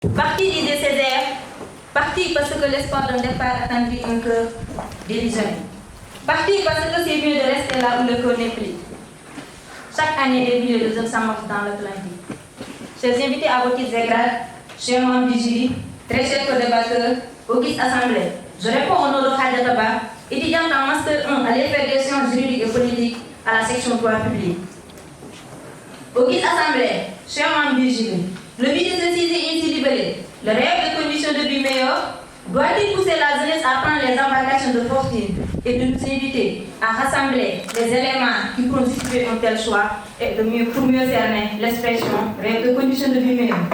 Parti, disait Césaire, parti parce que l'espoir d'un départ attendrit un cœur délusionné. Parti parce que c'est mieux de rester là où le cœur n'est plus. Chaque année, des milliers de jeunes s'amorcent dans l'Atlantique. Chers invités à vos titres et grades, chers membres du jury, très chers co-débatteurs, auguste assemblée, je réponds au nom de Khadija Taba, étudiante en Master 1 à l'EFR des sciences juridiques et politiques à la section droit public. Auguste assemblée, chers membres du jury, le but de ce sujet ainsi libellé, le rêve de conditions de vie meilleures, doit-il pousser la jeunesse à prendre les embarcations de fortune et de nous inviter à rassembler les éléments qui pourront justifier un tel choix et pour mieux cerner l'expression rêve de conditions de vie meilleures.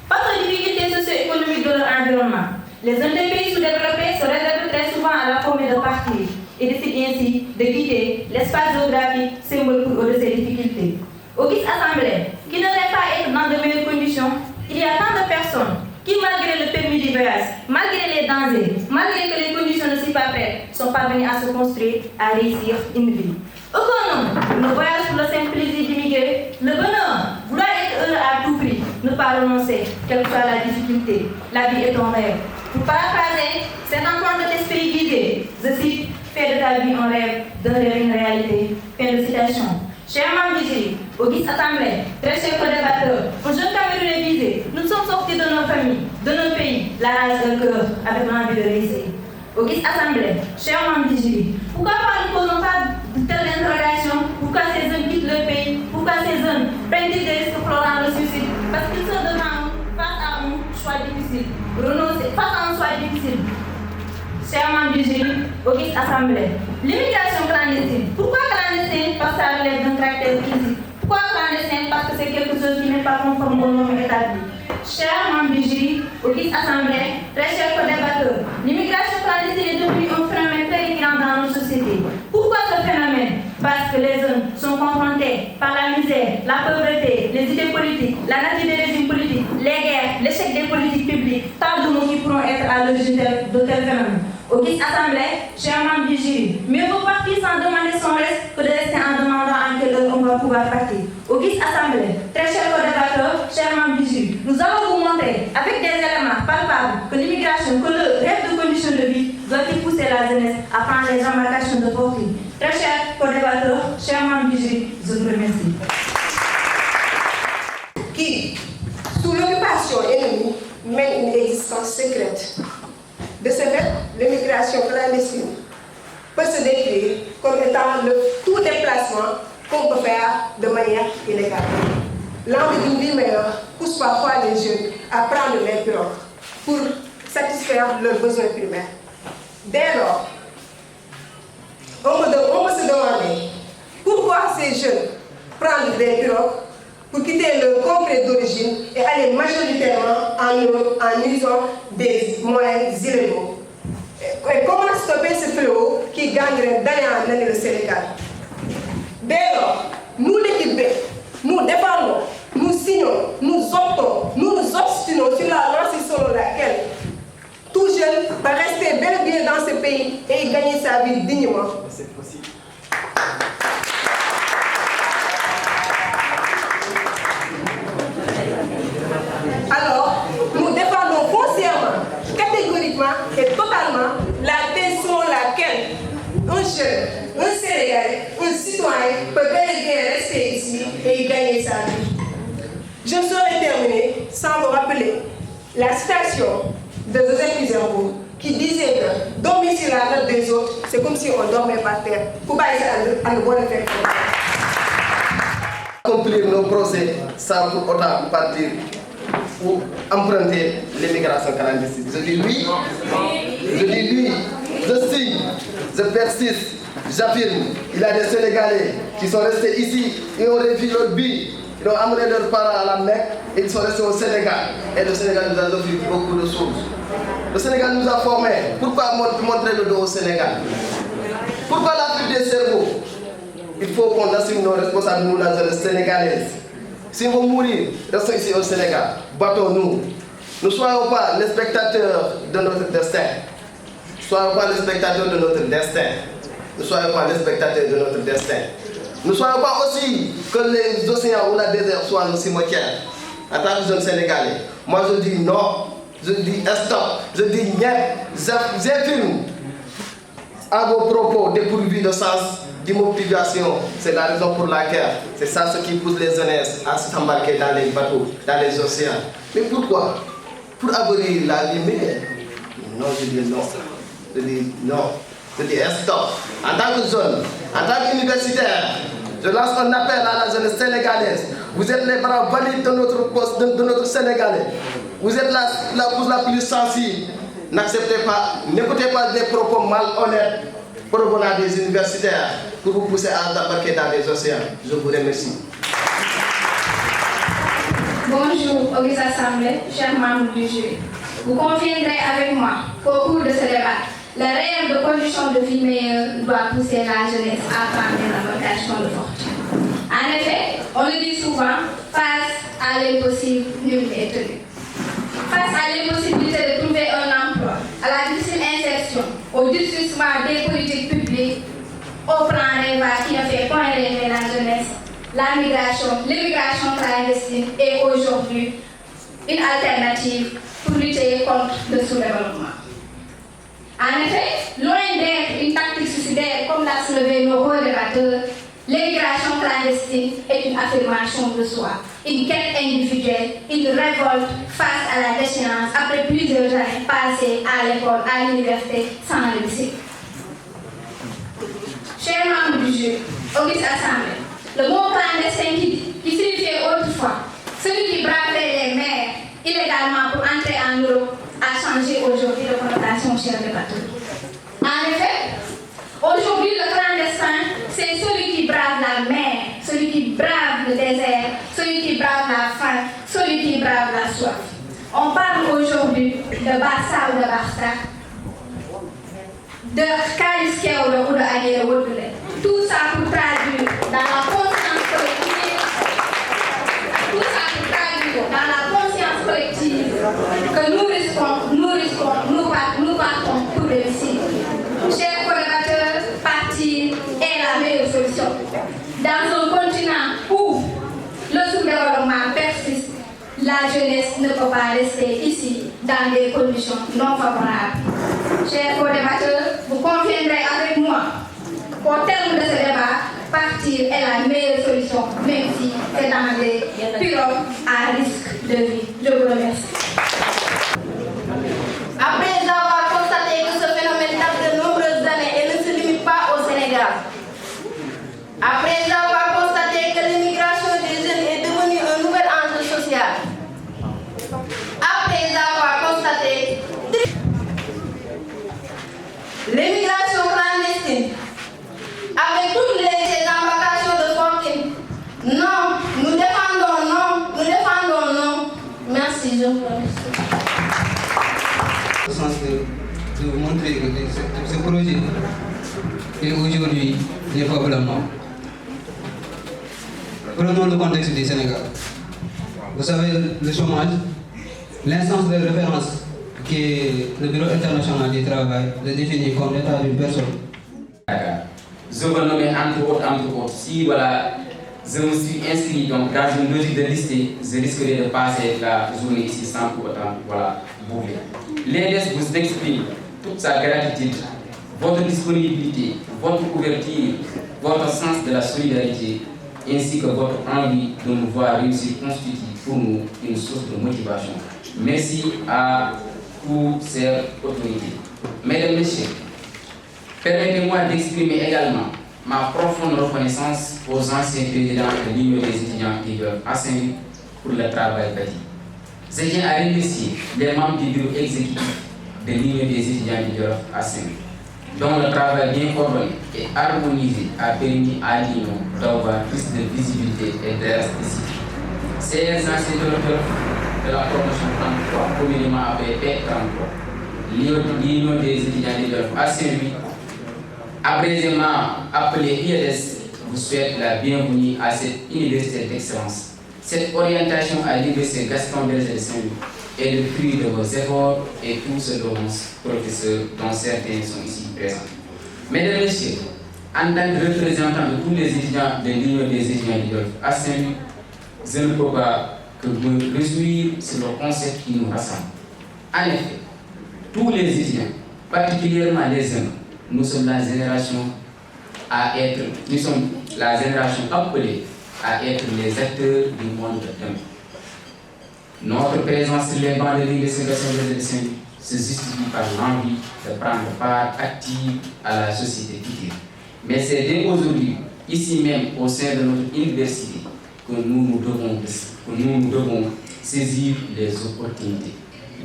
Face aux difficultés socio-économiques de leur environnement, les jeunes des pays sous-développés se réservent très souvent à la forme de partir et décident ainsi de quitter l'espace géographique symbole pour eux de ces difficultés. Auguste assemblée, qui n'aurait pas être dans de meilleures conditions, il y a tant de personnes qui, malgré le permis du voyage, malgré les dangers, malgré que les conditions ne s'y pas prêtes, sont parvenues à se construire, à réussir une vie. Aucun homme ne voyage pour le simple plaisir d'immigrer. Le bonheur, vouloir être heureux à tout prix, ne pas renoncer, quelle que soit la difficulté. La vie est un rêve. Pour paraphraser, cet enfant de l'esprit guidé, je cite, fais de ta vie un rêve, d'un rêve une réalité. Fin de citation. Chers membres du jury, auguste assemblée, très chers co-débatteurs, un jeune Camerounais visé, nous sommes sortis de nos familles, de nos pays, la rage de cœur, avec l'envie de réussir. Auguste assemblée, chers membres du jury, pourquoi pas ne posons pas de telles interrogations? Pourquoi ces jeunes quittent leur pays? Pourquoi ces jeunes prennent-ils des risques florant le suicide? Parce qu'ils sont devant face à un choix difficile, renoncer face à un choix difficile. Chers membres du jury, auguste assemblée, l'immigration clandestine. Pourquoi clandestine? Parce que ça relève d'un caractère physique. Pourquoi clandestine? Parce que c'est quelque chose qui n'est pas conforme aux normes établies. Chers membres du jury, auguste assemblée, très chers co-débatteurs, l'immigration clandestine est devenue un phénomène très récurrent dans nos sociétés. Pourquoi ce phénomène? Parce que les jeunes sont confrontés par la misère, la pauvreté, les idées politiques, la nature des régimes politiques, les guerres, l'échec des politiques publiques, tant de mots qui pourront être à l'origine de tels phénomènes. Auguste assemblée, chers membres du jury, mieux vaut partir sans demander son reste que de rester en demandant en quelle heure on va pouvoir partir. Auguste assemblée, très chers co-débatteurs, chers membres du jury, nous allons vous montrer avec des éléments palpables que l'immigration, que le rêve de conditions de vie doit-il pousser la jeunesse à prendre les embarcations de fortune. Très chers co-débatteurs, chers membres du jury, je vous remercie. Qui, sous l'occupation ennemie, mène une existence secrète. De ce fait, l'immigration clandestine peut se décrire comme étant le tout déplacement qu'on peut faire de manière illégale. L'envie d'une vie meilleure pousse parfois les jeunes à prendre les pirogues pour satisfaire leurs besoins primaires. Dès lors, on peut se demander pourquoi ces jeunes prennent des pirogues pour quitter leur concret d'origine et aller majoritairement en usant des moyens illégaux. Et comment stopper ce fléau qui gangrène d'année en année le Sénégal? Dès lors, nous l'équipe B, nous défendons, nous signons, nous optons, nous nous obstinons sur la lancée selon laquelle tout jeune va rester bel et bien dans ce pays et y gagner sa vie dignement. C'est possible. Alors, nous défendons foncièrement, catégoriquement et totalement la thèse selon laquelle un jeune, un Sénégalais, un citoyen peut bel et bien rester ici et y gagner sa vie. Je ne saurais terminer sans vous rappeler la citation de Joseph Kizerbo qui disait que dormir sur la note des autres, c'est comme si on dormait par terre. Pour pas essayer à le voir faire. Accomplir nos projets sans pour autant partir ou emprunter l'immigration clandestine. Je dis oui, je signe, je persiste, j'affirme. Il y a des Sénégalais qui sont restés ici et ont réussi leur vie. Ils ont amené leurs parents à la Mecque et ils sont restés au Sénégal. Et le Sénégal nous a offert beaucoup de choses. Le Sénégal nous a formés. Pourquoi montrer le dos au Sénégal? Pourquoi l'Afrique des cerveaux? Il faut qu'on assume nos responsabilités, nous, la jeunesse sénégalaise. Si on veut mourir, restons ici au Sénégal. Battons-nous. Ne soyons pas les spectateurs de notre destin. Ne soyons pas les spectateurs de notre destin. Ne soyons pas les spectateurs de notre destin. Ne soyons pas aussi que les océans ou la désert soient nos cimetières. En tant que jeunes Sénégalais, Moi je dis non, je dis stop, je dis niet, j'affirme à vos propos dépourvus de sens, d'immobilisation. C'est la raison pour laquelle c'est ça ce qui pousse les jeunesses à s'embarquer dans les bateaux, dans les océans. Mais pourquoi? Pour avoir la vie meilleure. Non, je dis non. Je dis non. Je dis stop. En tant que jeune, en tant qu'universitaire, je lance un appel à la jeunesse sénégalaise. Vous êtes les bras valides de notre poste, de notre Sénégalais. Vous êtes la pousse la plus sensible. N'acceptez pas, n'écoutez pas des propos malhonnêtes provenant des universitaires pour vous pousser à embarquer dans les océans. Je vous remercie. Bonjour, Auguste Assemblée, chers membres du jury. Vous conviendrez avec moi qu'au cours de ce débat, le rêve de conditions de vie meilleures doit pousser la jeunesse à prendre des avocations de fortune. En effet, on le dit souvent, face à l'impossible, nul n'est tenu. Face à l'impossibilité de trouver un emploi, à la difficile insertion, au durcissement des politiques publiques, au plan rêveur qui ne fait point rêver la jeunesse, l'immigration clandestine est aujourd'hui une alternative pour lutter contre le sous-développement. En effet, loin d'être une tactique suicidaire comme l'a soulevé nos co-débatteurs, l'immigration clandestine est une affirmation de soi, une quête individuelle, une révolte face à la déchéance après plusieurs années passées à l'école, à l'université, sans réussite. Chers membres du jury, Auguste Assemblée, le mot clandestin qui signifiait autrefois celui qui bravait les mers illégalement pour entrer en Europe a changé aujourd'hui de connotation chez les bateaux. En effet, aujourd'hui le clandestin, c'est celui qui brave la mer, celui qui brave le désert, celui qui brave la faim, celui qui brave la soif. On parle aujourd'hui de Barça ou de Barça, de Kaliskeo ou de Aguirre Woodley. Tout ça pour traduire dans la conscience collective, que nous partons pour réussir. Chers collaborateurs, partir est la meilleure solution. Dans un continent où le sous-développement persiste, la jeunesse ne peut pas rester ici dans des conditions non favorables. Chers collaborateurs, vous conviendrez avec moi qu'au terme de ce débat, partir est la meilleure solution, même si c'est dans des pirogues à risque de vie. Je vous remercie. Après avoir constaté que ce phénomène date de nombreuses années et ne se limite pas au Sénégal, après avoir constaté que l'immigration des jeunes est devenue un nouvel enjeu social, après avoir constaté l'immigration clandestine, avec toutes ces embarcations de fortune, non, nous défendons non. Merci, je vous remercie. Au sens de vous montrer que ce projet est aujourd'hui défavorablement. Prenons le contexte du Sénégal. Vous savez, le chômage, l'instance de référence qui est le Bureau international du travail le définit comme l'état d'une personne. Je veux nommer entre autres, si voilà, je me suis inscrit donc dans une logique de liste, je risquerais de passer la journée ici sans pour autant voilà, bouger. L'EDES vous exprime toute sa gratitude, votre disponibilité, votre ouverture, votre sens de la solidarité, ainsi que votre envie de nous voir réussir constitue pour nous une source de motivation. Merci à toutes ces autorités. Mesdames et messieurs, permettez-moi d'exprimer également ma profonde reconnaissance aux anciens présidents de l'Union des étudiants qui doivent Saint-Louis pour le travail bâti. Je tiens à remercier les membres du bureau exécutif de l'Union des étudiants du Jolof à Saint-Louis, dont le travail bien coordonné et harmonisé a permis à l'Union d'avoir plus de visibilité et d'élasticité. Ces anciens directeurs de la promotion 33, communément appelée P33, l'Union des étudiants du Jolof à Saint-Louis, abrésément appelée IEDES, vous souhaite la bienvenue à cette université d'excellence. Cette orientation à l'université Gaston Berger de Saint-Louis est le fruit de vos efforts et tous ceux de vos professeurs dont certains sont ici présents. Mesdames et messieurs, en tant que représentant de tous les étudiants de l'Union des étudiants du Jolof à Saint-Louis, je ne peux pas que me réjouir sur le concept qui nous rassemble. En effet, tous les étudiants, particulièrement les jeunes, nous sommes la génération appelée à être les acteurs du monde de demain. Notre présence sur les bancs de l'Université de Saint-Louis se justifie par l'envie de prendre part active à la société future. Mais c'est dès aujourd'hui, ici même au sein de notre université, que nous devons saisir les opportunités.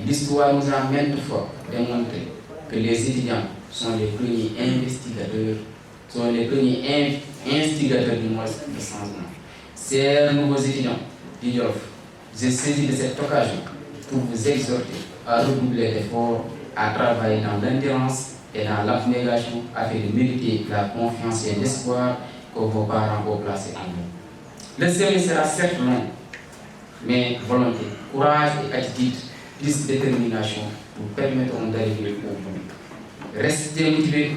L'histoire nous a maintes fois démontré que les étudiants sont les premiers instigateurs du monde de changement. Chers nouveaux étudiants du Yoff, j'ai saisi de cette occasion pour vous exhorter à redoubler d'efforts, à travailler dans l'endurance et dans l'abnégation afin de mériter la confiance et l'espoir que vos parents ont placé en vous. Le service sera certes long, mais volonté, courage et attitude, plus détermination vous permettront d'arriver au bout. Restez motivés,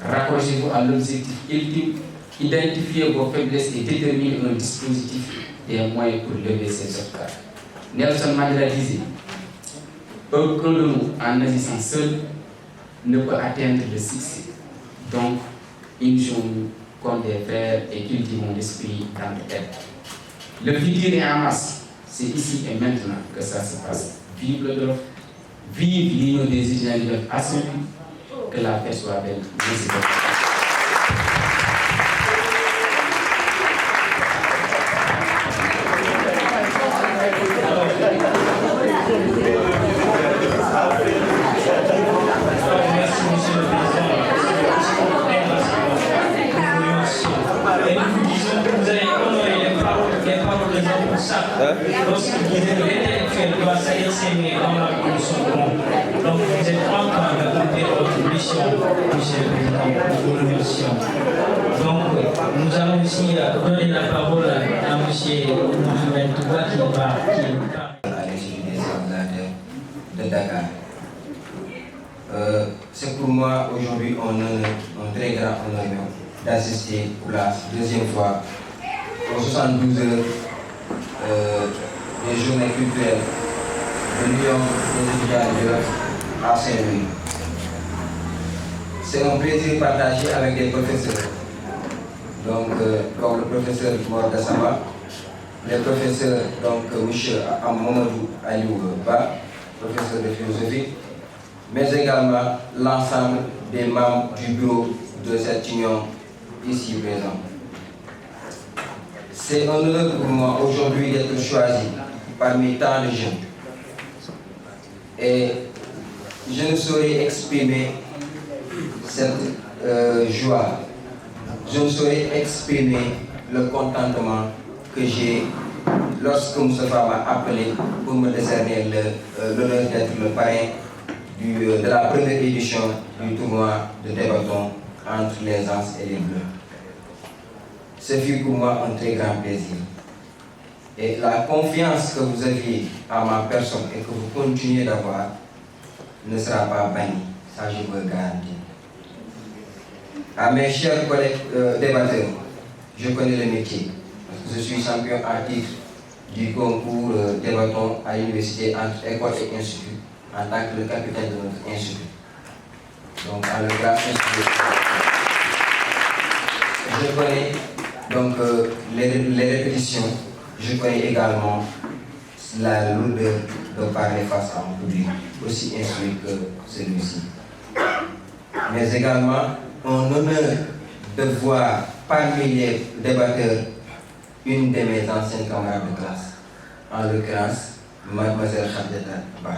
raccrochez-vous à l'objectif ultime, identifiez vos faiblesses et déterminez un dispositif et un moyen pour lever ces obstacles. Nelson Mandela disait: aucun de nous, en agissant seul, ne peut atteindre le succès. Donc, unissons-nous comme des frères et cultivons l'esprit d'entraide. Le futur est en masse. C'est ici et maintenant que ça se passe. Vive le Yoff, vive l'union des étudiants du Yoff à Saint-Louis. Que la paix soit belle. Merci beaucoup. Lorsqu'il disait que l'intellectuel doit salir ses mains dans la commission de monde. Donc vous êtes en train d'accomplir votre mission, Monsieur le Président, nous vous remercions. Donc nous allons ici donner la parole à Monsieur Mohamed Touba qui va à l'Institut des Sciences de Dakar. C'est pour moi aujourd'hui un très grand honneur d'assister pour la deuxième fois aux 72 heures des journées culturelles de l'Union des étudiants du Yoff à Saint-Louis. C'est un plaisir partagé avec des professeurs, donc comme le professeur Mor Gassama, les professeurs donc M. Mamadou Aliou Ba, professeur de philosophie, mais également l'ensemble des membres du bureau de cette union ici présent. C'est un honneur pour moi aujourd'hui d'être choisi parmi tant de jeunes. Et je ne saurais exprimer cette joie, je ne saurais exprimer le contentement que j'ai lorsque Moustapha m'a appelé pour me décerner l'honneur d'être le parrain de la première édition du tournoi de débatton entre les Anses et les Bleus. Ce fut pour moi un très grand plaisir. Et la confiance que vous aviez à ma personne et que vous continuez d'avoir ne sera pas bannie. Ça, je vous le garantis. À mes chers collègues débatteurs, je connais le métier. Je suis champion en titre du concours débatton à l'université entre école et institut en tant que le capitaine de notre institut. Donc, à le grand institut. Je connais donc les répétitions, je connais également la lourdeur de parler face à un public aussi instruit que celui-ci. Mais également un honneur de voir parmi les débatteurs une de mes anciennes camarades de classe, en l'occurrence Mademoiselle Khabdata Ba.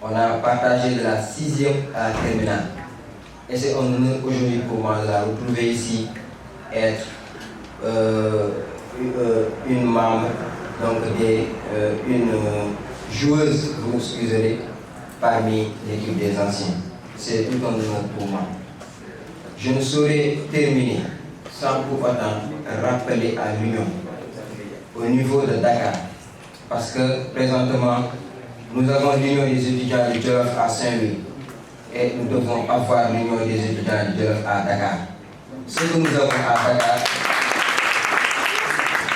On a partagé de la 6e à la terminale. Et c'est un honneur aujourd'hui pour moi de la retrouver ici, être une membre, donc une joueuse, vous excuserez, parmi l'équipe des anciens. C'est tout un honneur pour moi. Je ne saurais terminer sans pour autant rappeler à l'Union au niveau de Dakar, parce que présentement nous avons l'Union des étudiants du Yoff à Saint-Louis et nous devons avoir l'Union des étudiants du Yoff à Dakar. Ce que nous avons à Dakar,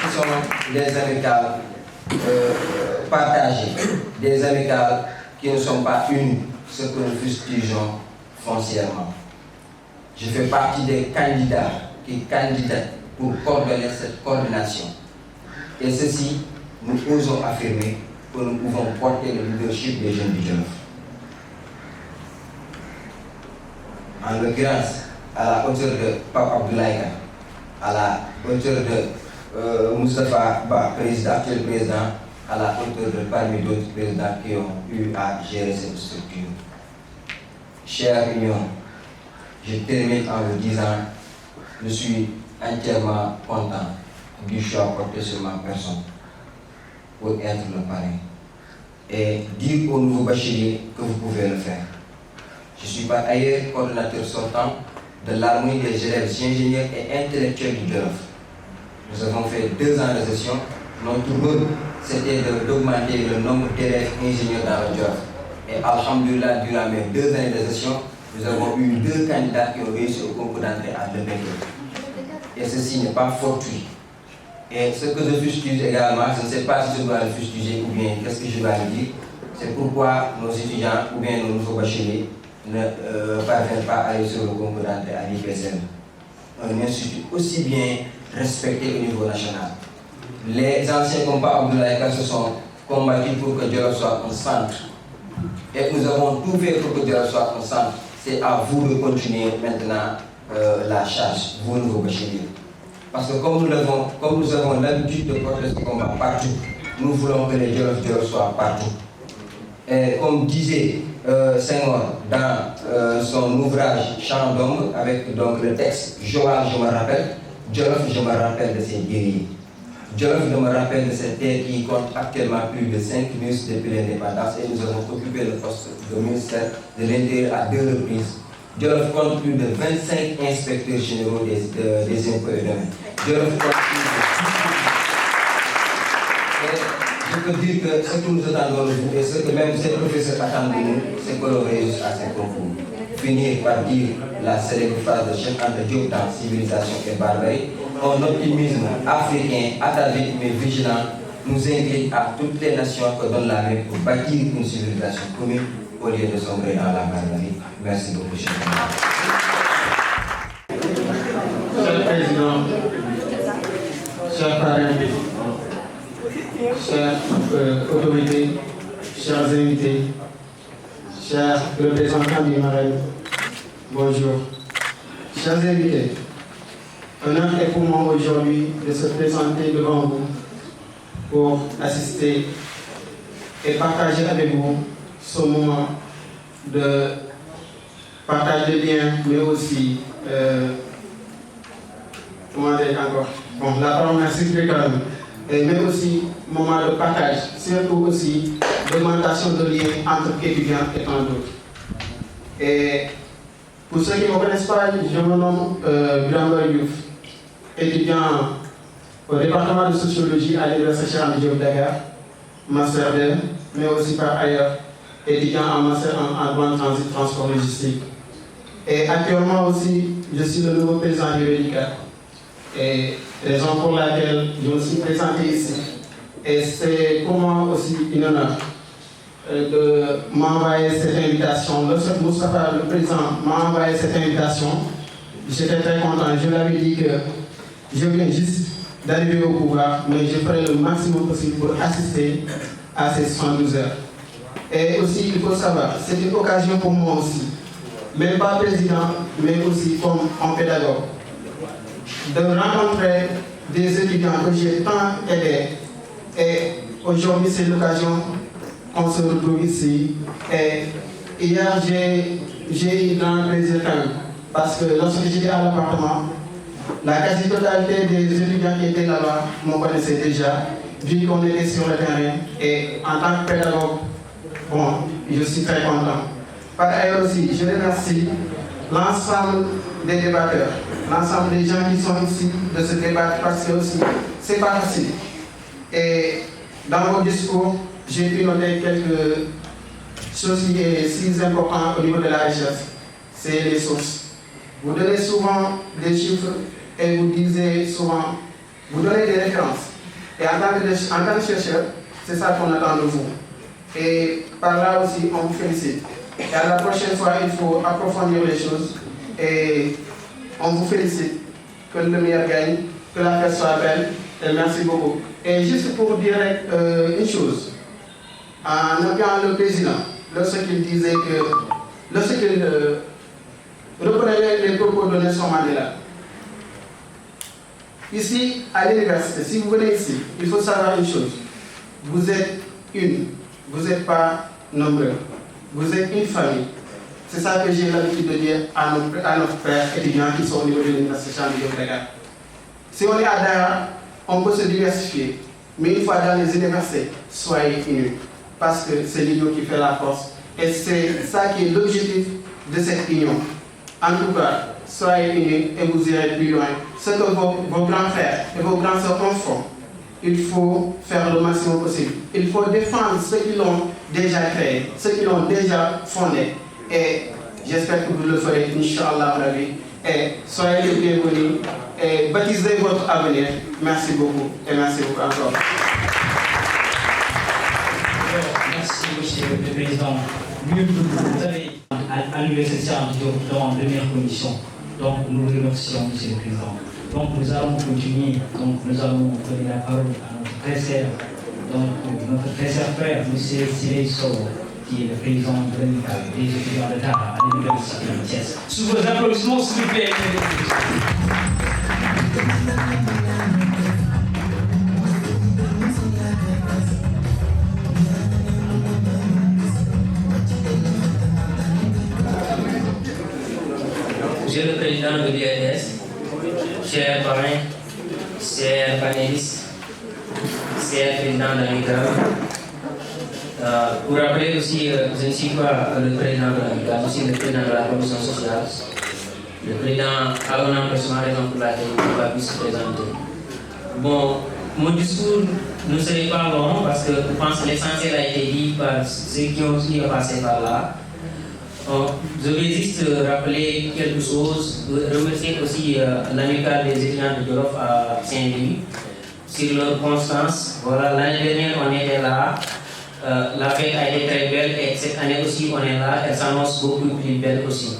ce sont les amicales partager des amicales qui ne sont pas unies, ce que nous fustigeons foncièrement. Je fais partie des candidats qui candidatent pour coordonner cette coordination. Et ceci, nous osons affirmer que nous pouvons porter le leadership des jeunes du Jolof. En l'occurrence, à la hauteur de Pape Abdoulaye, à la hauteur de Moustapha Ba, actuel président, à la hauteur de parmi d'autres présidents qui ont eu à gérer cette structure. Chère Union, je termine en vous disant, je suis entièrement content du choix porté sur ma personne pour être le parrain et dire au nouveau bachelier que vous pouvez le faire. Je suis par ailleurs coordonnateur sortant de l'harmonie des élèves ingénieurs et intellectuels du Jolof. Nous avons fait 2 ans de session. Notre but, c'était d'augmenter le nombre d'élèves ingénieurs dans le Jolof. Et alhamdoulilah, durant mes 2 années de session, nous avons eu 2 candidats qui ont réussi au concours d'entrée à 2 métiers. Et ceci n'est pas fortuit. Et ce que je fustige également, je ne sais pas si je dois le fustiger ou bien qu'est-ce que je dois le dire. C'est pourquoi nos étudiants ou bien nos nouveaux bacheliers ne parviennent pas à aller sur le concours d'entrée à l'IPSM. Un institut aussi bien respecté au niveau national. Les anciens combats Abdoulaye se sont combattus pour que Jolof soit un centre. Et nous avons tout fait pour que Jolof soit un centre. C'est à vous de continuer maintenant la charge, vous nouveaux bacheliers. Parce que comme nous avons l'habitude de porter ce combat partout, nous voulons que les Jolof soient partout. Et comme disait Senghor dans son ouvrage Chant d'ombre, avec donc le texte Joal, je me rappelle, Jolof, je me rappelle de ces guerriers. Jolof, je me rappelle de cette terre qui compte actuellement plus de 5 ministres depuis l'indépendance et nous avons occupé le poste de ministère de l'Intérieur à 2 reprises. Jolof compte plus de 25 inspecteurs généraux des impôts et domaines. Jolof compte plus de... Je peux dire que ce que nous attendons de vous et ce que même ces professeurs attendent de nous, c'est que l'on réussisse à ces concours. Finir par dire la célèbre phrase de Cheikh Anta Diop dans Civilisation et Barbarie, un optimisme africain atavique mais vigilant nous invite à toutes les nations que donne la main pour bâtir une civilisation commune au lieu de sombrer dans la barbarie. Merci beaucoup, cher Monsieur le Président, chers parrains, chères autorités, chers invités, chers représentants du Marais, bonjour. Chers invités, honneur est pour moi aujourd'hui de se présenter devant vous pour assister et partager avec vous ce moment de partage de biens, mais aussi, comment dire encore, bon, la parole m'a circulé quand même, mais aussi moment de partage, surtout aussi d'augmentation de liens entre étudiants et tant d'autres. Et pour ceux qui ne me connaissent pas, je me nomme Birambar Diouf, étudiant au département de sociologie à l'Université Cheikh Anta Diop Dakar, master 2, mais aussi par ailleurs étudiant en master en droit transit transport logistique. Et actuellement aussi, je suis le nouveau président du REDICA. Et raison pour laquelle je me suis présenté ici. Et c'est pour moi aussi une honneur de m'envoyer cette invitation. Lorsque Moustapha, le président, m'a envoyé cette invitation, j'étais très content. Je lui avais dit que je viens juste d'arriver au pouvoir, mais je ferai le maximum possible pour assister à ces 72 heures. Et aussi, il faut savoir, c'est une occasion pour moi aussi, même pas président, mais aussi comme un pédagogue, de rencontrer des étudiants que j'ai tant aidés. Et aujourd'hui, c'est l'occasion qu'on se retrouve ici. Et hier, j'ai eu un plaisir quand même, parce que lorsque j'étais à l'appartement, la quasi-totalité des étudiants qui étaient là-bas me connaissaient déjà, vu qu'on était sur le terrain. Et en tant que pédagogue, bon, je suis très content. Par ailleurs aussi, je remercie l'ensemble des débatteurs, l'ensemble des gens qui sont ici de ce débat, parce que aussi, c'est pas facile. Et dans vos discours, j'ai pu noter quelques choses qui sont si importantes au niveau de la recherche. C'est les sources. Vous donnez souvent des chiffres et vous disiez souvent, vous donnez des références. Et en tant que chercheur, C'est ça qu'on attend de vous. Et par là aussi, on vous félicite. Et à la prochaine fois, il faut approfondir les choses. Et on vous félicite. Que le meilleur gagne, que la fête soit belle. Et merci beaucoup. Et juste pour dire une chose, en appuyant le président, lorsqu'il disait que, lorsqu'il reprenait les propos de Nelson Mandela, ici, à l'université, si vous venez ici, il faut savoir une chose. Vous êtes une, vous n'êtes pas nombreux. Vous êtes une famille. C'est ça que j'ai l'habitude de dire à nos frères étudiants qui sont au niveau de l'université Cheikh Anta Diop de Dakar. Si on est à Dakar, on peut se diversifier. Mais une fois dans les universités, soyez unis. Parce que c'est l'union qui fait la force. Et c'est ça qui est l'objectif de cette union. En tout cas, soyez unis et vous irez plus loin. Ce que vos grands frères et vos grands sœurs font, il faut faire le maximum possible. Il faut défendre ceux qui l'ont déjà créé, ceux qui l'ont déjà fondé. Et j'espère que vous le ferez, Inch'Allah Rabbi. Et soyez les bienvenus et baptisez votre avenir. Merci beaucoup et merci beaucoup encore. Merci, monsieur le président. Vous avez à l'université Cheikh Anta Diop dans de meilleures conditions. Donc nous remercions, monsieur le président. Donc nous allons continuer, donc nous allons donner la parole à notre très cher, frère, monsieur Siré Sow, qui est le président de l'amicale des étudiants de Dakar à l'université de Thiès. Sous vos applaudissements, s'il vous plaît. Monsieur le président de l'IADS, chers parrains, chers panélistes, chers présidents d'amicale, pour rappeler aussi, je ne suis pas le président de l'amicale, je suis le président de la commission sociale. Le président a un empressement, raison pour laquelle il ne va plus se présenter. Bon, mon discours ne serait pas long parce que je pense que l'essentiel a été dit par ceux qui ont aussi passé par là. Je vais juste rappeler quelque chose, remercier aussi l'amicale des étudiants de Jolof à Saint-Louis sur leur constance. Voilà, l'année dernière on était là, la fête a été très belle et cette année aussi on est là, elle s'annonce beaucoup plus belle aussi.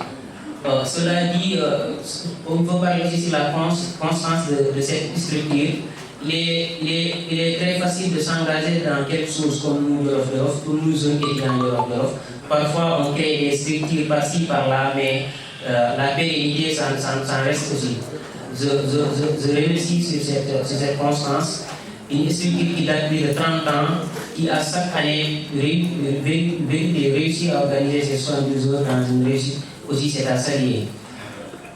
Cela dit, on peut parler aussi sur la constance de cette structure. Il est très facile de s'engager dans quelque chose comme nous, Jolof, pour nous jeunes étudiants Jolof. Parfois, on crée des structures par-ci, par-là, mais la pérennité, ça reste aussi. Je remercie sur cette constance. Une structure qui date plus de 30 ans, qui a chaque année réussi à organiser ces 72 heures dans une réussite, aussi c'est à saluer.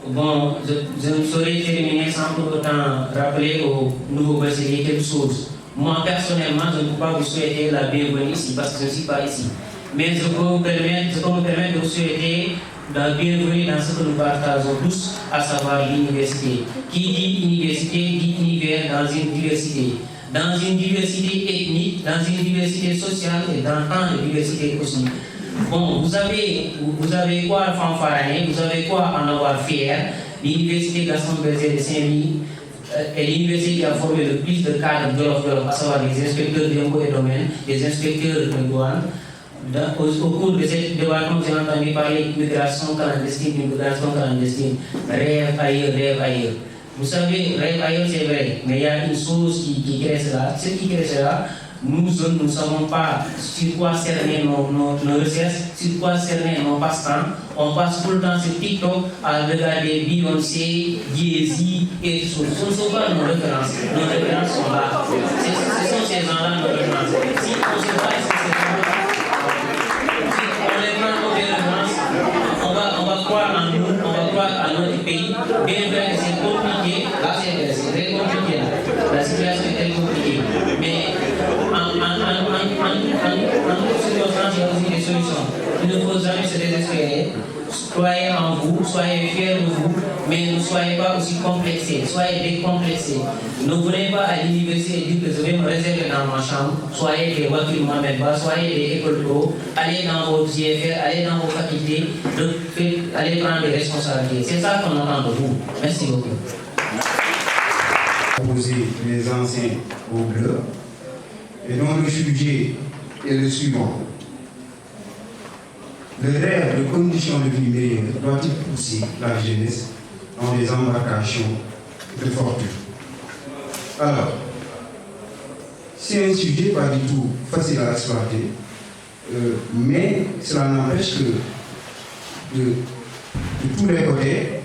Bon, je ne saurais terminer sans pour autant rappeler aux nouveaux bacheliers quelque chose. Moi, personnellement, je ne peux pas vous souhaiter la bienvenue ici parce que je ne suis pas ici. Mais je peux me permettre de vous souhaiter la bienvenue dans ce que nous partageons tous, à savoir l'université. Qui dit université dit univers dans une diversité. Dans une diversité ethnique, dans une diversité sociale et dans tant de diversité aussi. Bon, vous avez quoi à fanfarer, vous avez quoi à en avoir fier. L'université Gaston Berger de Saint-Louis est l'université qui a formé le plus de cadres Jolof, à savoir des inspecteurs d'impôts et domaines, des inspecteurs de douane. Au cours de cette débat, comme j'ai entendu parler d'immigration clandestine, rêve ailleurs. Vous savez, rêve ailleurs c'est vrai, mais il y a une chose qui crée cela. Ce qui crée cela, nous ne savons pas sur quoi cerner nos recherches, sur quoi cerner nos passe-temps. On passe tout le temps sur TikTok à regarder Beyoncé, Jay-Z et tout ça. Ce ne sont pas nos références. Nos références sont là. Ce sont ces gens-là nos références. Si on se base sur ces gens-là, on les prend comme des références, on va croire en nous, on va croire à notre pays. Bien vrai que c'est compliqué, là c'est très compliqué. La situation est très compliquée. Mais en toute circonstance, il y a aussi des solutions. Il ne faut jamais se désespérer. Soyez en vous, soyez fiers de vous, mais ne soyez pas aussi complexés, soyez décomplexés. Ne venez pas à l'université et dites que je vais me réserver dans ma chambre. Soyez des voitures Mohamed Ba, soyez des écoles pro, allez dans vos IFR, allez dans vos facultés, allez prendre des responsabilités. C'est ça qu'on entend de vous. Merci beaucoup. Opposer les anciens au bleu et dont le sujet est le suivant. Le rêve de conditions de vie meilleures doit-il pousser la jeunesse dans des embarcations de fortune? Alors, c'est un sujet pas du tout facile à exploiter, mais cela n'empêche que de tous les côtés,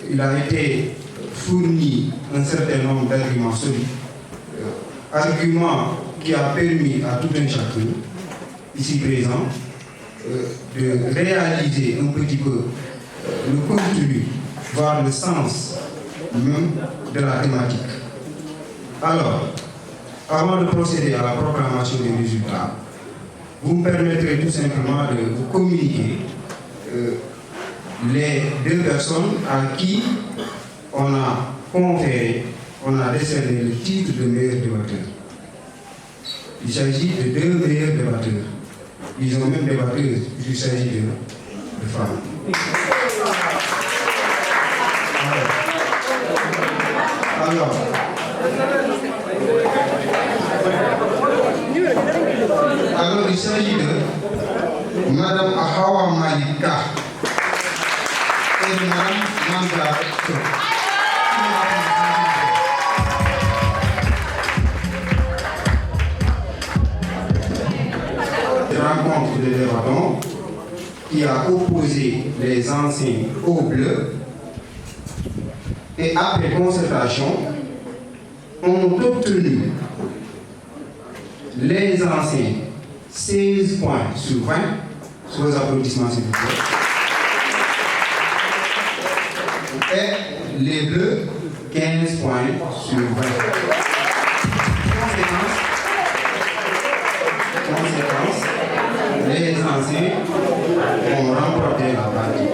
il a été fourni un certain nombre d'arguments solides, arguments qui a permis à tout un chacun, ici présent, de réaliser un petit peu le contenu, voire le sens même de la thématique. Alors, avant de procéder à la proclamation des résultats, vous me permettrez tout simplement de vous communiquer les deux personnes à qui on a conféré, on a décerné le titre de meilleur débatteur. Il s'agit de deux meilleurs débatteurs. Ils ont même débattu, il s'agit de femmes. Alors, il s'agit de Madame Ahawa Malika et de Madame Manda. Rencontre de débattants qui a opposé les anciens au bleu et après concertation ont obtenu les anciens 16 points sur 20, sur les applaudissements s'il vous plaît, et les bleus 15 points sur 20. Conséquence, les anciens ont remporté la partie.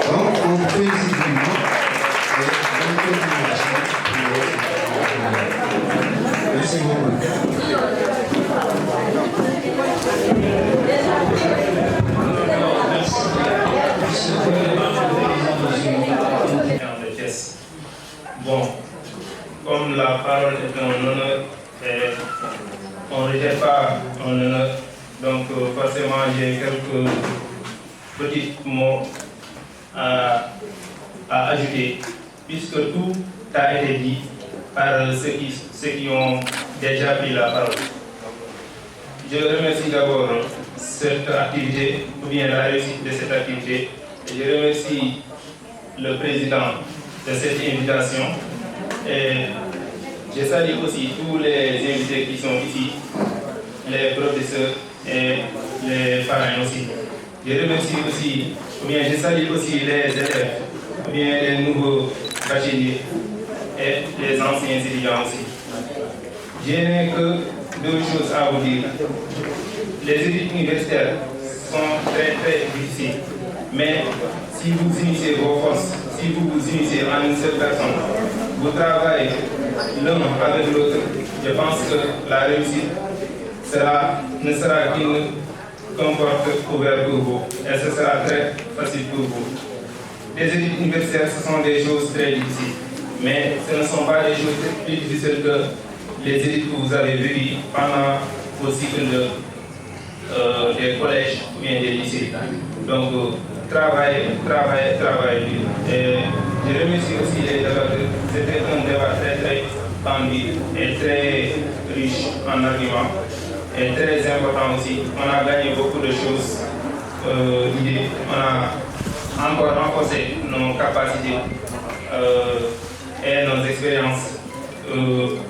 Donc, on félicite vraiment et bonne continuation pour merci beaucoup. Bon, comme la parole est un honneur et on ne rejette pas un honneur, donc forcément j'ai quelques petits mots à ajouter, puisque tout a été dit par ceux qui ont déjà pris la parole. Je remercie d'abord cette activité, ou bien la réussite de cette activité, et je remercie le président de cette invitation, et je salue aussi tous les invités qui sont ici, les professeurs et les parents aussi. Je remercie aussi, ou bien je salue aussi les élèves, ou bien les nouveaux bacheliers et les anciens étudiants aussi. Je n'ai que deux choses à vous dire. Les études universitaires sont très très difficiles, mais si vous unissez vos forces, si vous vous unissez en une seule personne, vous travaillez l'un avec l'autre, je pense que la réussite ne sera qu'un porte ouvert pour vous et ce sera très facile pour vous. Les études universitaires, ce sont des choses très difficiles, mais ce ne sont pas des choses plus difficiles que les études que vous avez vécues pendant vos cycles des collèges ou bien des lycées. Donc, travaillez. Et je remercie aussi les débatteurs. C'était un débat très très tendu et très riche en arguments et très important aussi. On a gagné beaucoup de choses, d'idées. On a encore renforcé nos capacités et nos expériences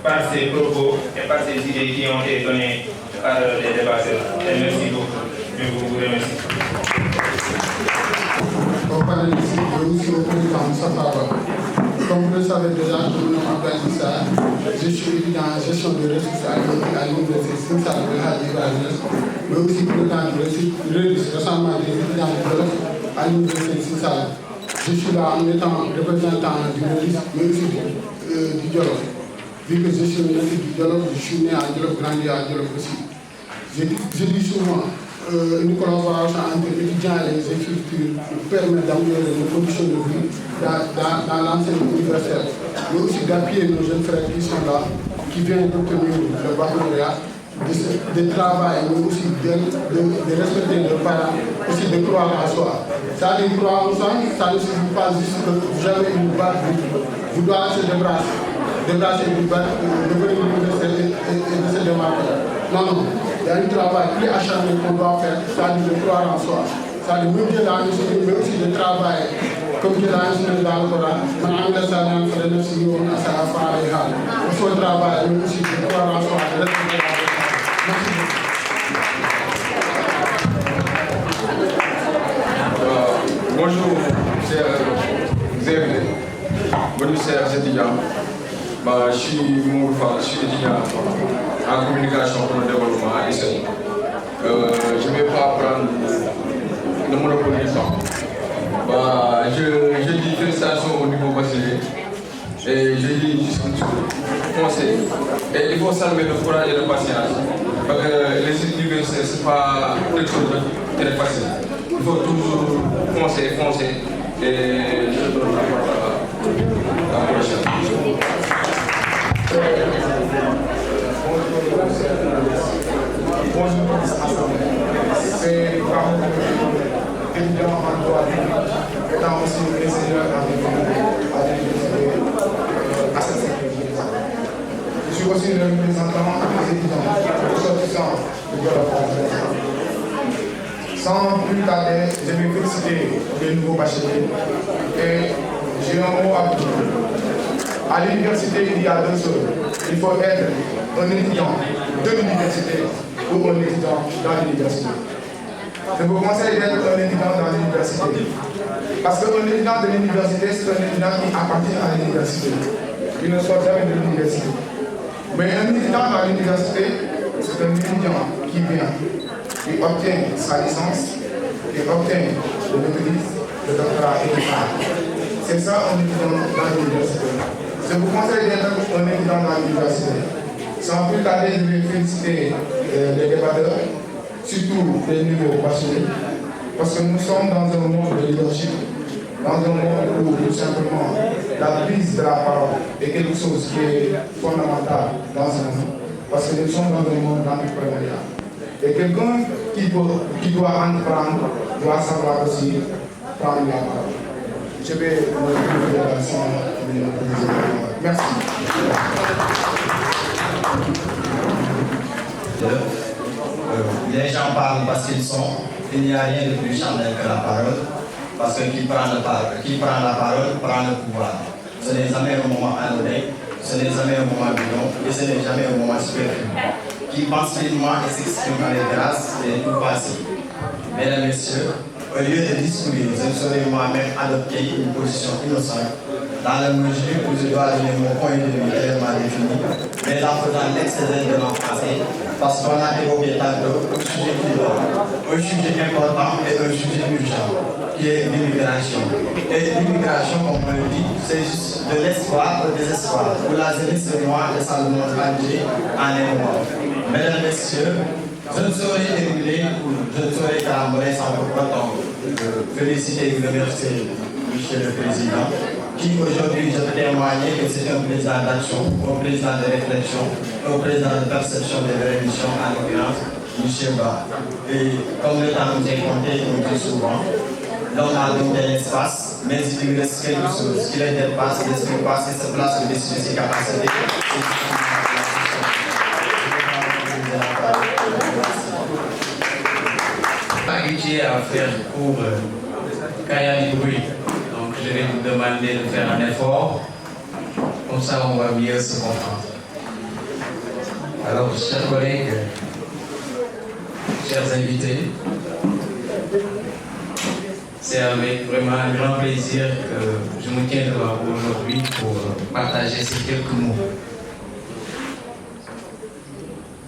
par ces propos et par ces idées qui ont été données par les débatteurs. Et merci beaucoup. Je vous remercie. Comme vous le savez déjà, je me nomme Abdel Issa. Je suis étudiant en gestion de ressources à l'université Sine-Saloum de Hadji Ibrahima, mais aussi président du rassemblement des étudiants de Wolof à l'université Sine-Saloum. Je suis là en étant représentant du REDIS, mais aussi du Jolof. Vu que je suis natif du Jolof, je suis né à Jolof, grandi à Jolof aussi. Je dis souvent une collaboration entre étudiants et les études permet d'améliorer les conditions de vie dans l'enseignement universitaire, mais aussi d'appuyer nos jeunes frères qui sont là, qui viennent d'obtenir le baccalauréat de travail, mais aussi de respecter leurs parents, aussi de croire en soi. Ça dit croire en soi, ça ne signifie pas juste que vous avez une batte, vous devez se débrasser d'une batte, devenir une et de se démarquer. Non, non, il y a un travail plus acharné qu'on doit faire, ça dit de croire en soi. Ça dit même Dieu l'a inspiré, mais aussi de travailler. Comme Dieu l'a inspiré dans le Coran, il faut travailler, mais aussi de croire en soi, de respecter la vie. Merci beaucoup. Bonjour, chers invités. Bonjour, chers étudiants. Je suis Mourfa, je suis étudiant en communication pour le développement à l'ICEI. Je ne vais pas prendre le monopole du temps. Je dis félicitations au niveau bachelier et je dis juste une chose, conseil. Et il faut saluer le courage et la patience. Parce que les universités, ce n'est pas quelque chose de très facile. Il faut toujours foncer et je donne la parole à la prochaine. Bonjour, c'est Ramon, étudiant en droit, étant aussi ingénieur à l'université à Saint-Cyr. Je suis aussi le représentant des étudiants ressortissants de Jolof. Sans plus tarder, je vais féliciter les nouveaux bacheliers et j'ai un mot à vous dire. À l'université, il y a deux choses. Il faut être un étudiant de l'université ou un étudiant dans l'université. Je vous conseille d'être un étudiant dans l'université. Parce qu'un étudiant de l'université, c'est un étudiant qui appartient à l'université. Il ne sort jamais de l'université. Mais un étudiant dans l'université, c'est un étudiant qui vient, qui obtient sa licence, qui obtient le maîtrise, le doctorat et le master. C'est ça un étudiant dans l'université. Je vous conseille d'être un étudiant dans l'université. Sans plus tarder, je vais féliciter les débatteurs, surtout les nouveaux bacheliers, parce que nous sommes dans un monde de leadership, dans un monde où tout simplement la prise de la parole est quelque chose qui est fondamental dans un monde, parce que nous sommes dans un monde d'entrepreneuriat. Et quelqu'un qui doit entreprendre doit savoir aussi prendre la parole. Je vais vous remercier sans merci. Les gens parlent parce qu'ils sont. Il n'y a rien de plus charnel que la parole. Parce que qui prend la parole prend le pouvoir. Ce n'est jamais un moment anodin, ce n'est jamais un moment bidon et ce n'est jamais un moment superflu. Qui pense finement et s'exprime dans les grâces et tout passé. Mesdames et messieurs, au lieu de discourir, je ne saurais moi-même adopter une position innocente dans la mesure où je dois donner mon point de vue clairement défini, mais en faisant l'excellent de l'embrasser, parce qu'on a évoqué tantôt un sujet qui dort, un sujet important et un sujet urgent, qui est l'immigration. Et l'immigration, comme on le dit, c'est juste de l'espoir au désespoir, pour la jeunesse noire et ça le monde entier en est mort. Mesdames et messieurs, je ne saurais émuler ou je ne saurais calamborer sans pour autant féliciter et remercier Monsieur le Président, qui aujourd'hui je peux témoigner que c'est un président d'action, un président de réflexion, un président de perception des vraies missions, en l'occurrence, M. Ba. Et comme le temps nous est compté, on dit souvent, l'homme a donc de l'espace, mais il lui reste quelque chose qui le dépasse, qui se passe et se place au-dessus de ses capacités. Habitué à faire cours quand il y a du bruit. Donc je vais vous demander de faire un effort. Comme ça, on va mieux se comprendre. Alors, chers collègues, chers invités, c'est avec vraiment un grand plaisir que je me tiens devant vous aujourd'hui pour partager ces quelques mots.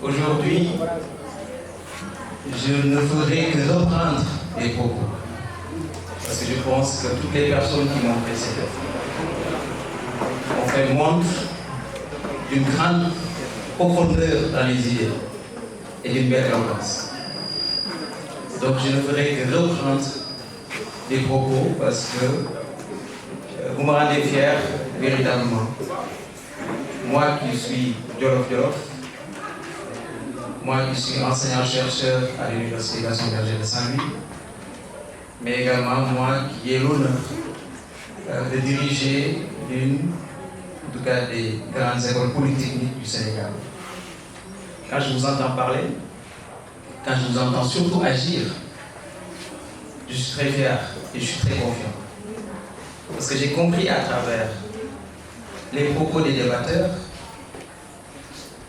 Aujourd'hui, je ne ferai que reprendre les propos. Parce que je pense que toutes les personnes qui m'ont précédé ont fait montre d'une grande profondeur dans les idées et d'une belle éloquence. Donc je ne ferai que reprendre les propos parce que vous me rendez fier véritablement. Moi qui suis Jolof, Moi qui suis enseignant-chercheur à l'Université Gaston Berger de Saint-Louis, mais également moi qui ai l'honneur de diriger l'une, en tout cas des grandes écoles polytechniques du Sénégal. Quand je vous entends parler, quand je vous entends surtout agir, je suis très fier et je suis très confiant. Parce que j'ai compris à travers les propos des débatteurs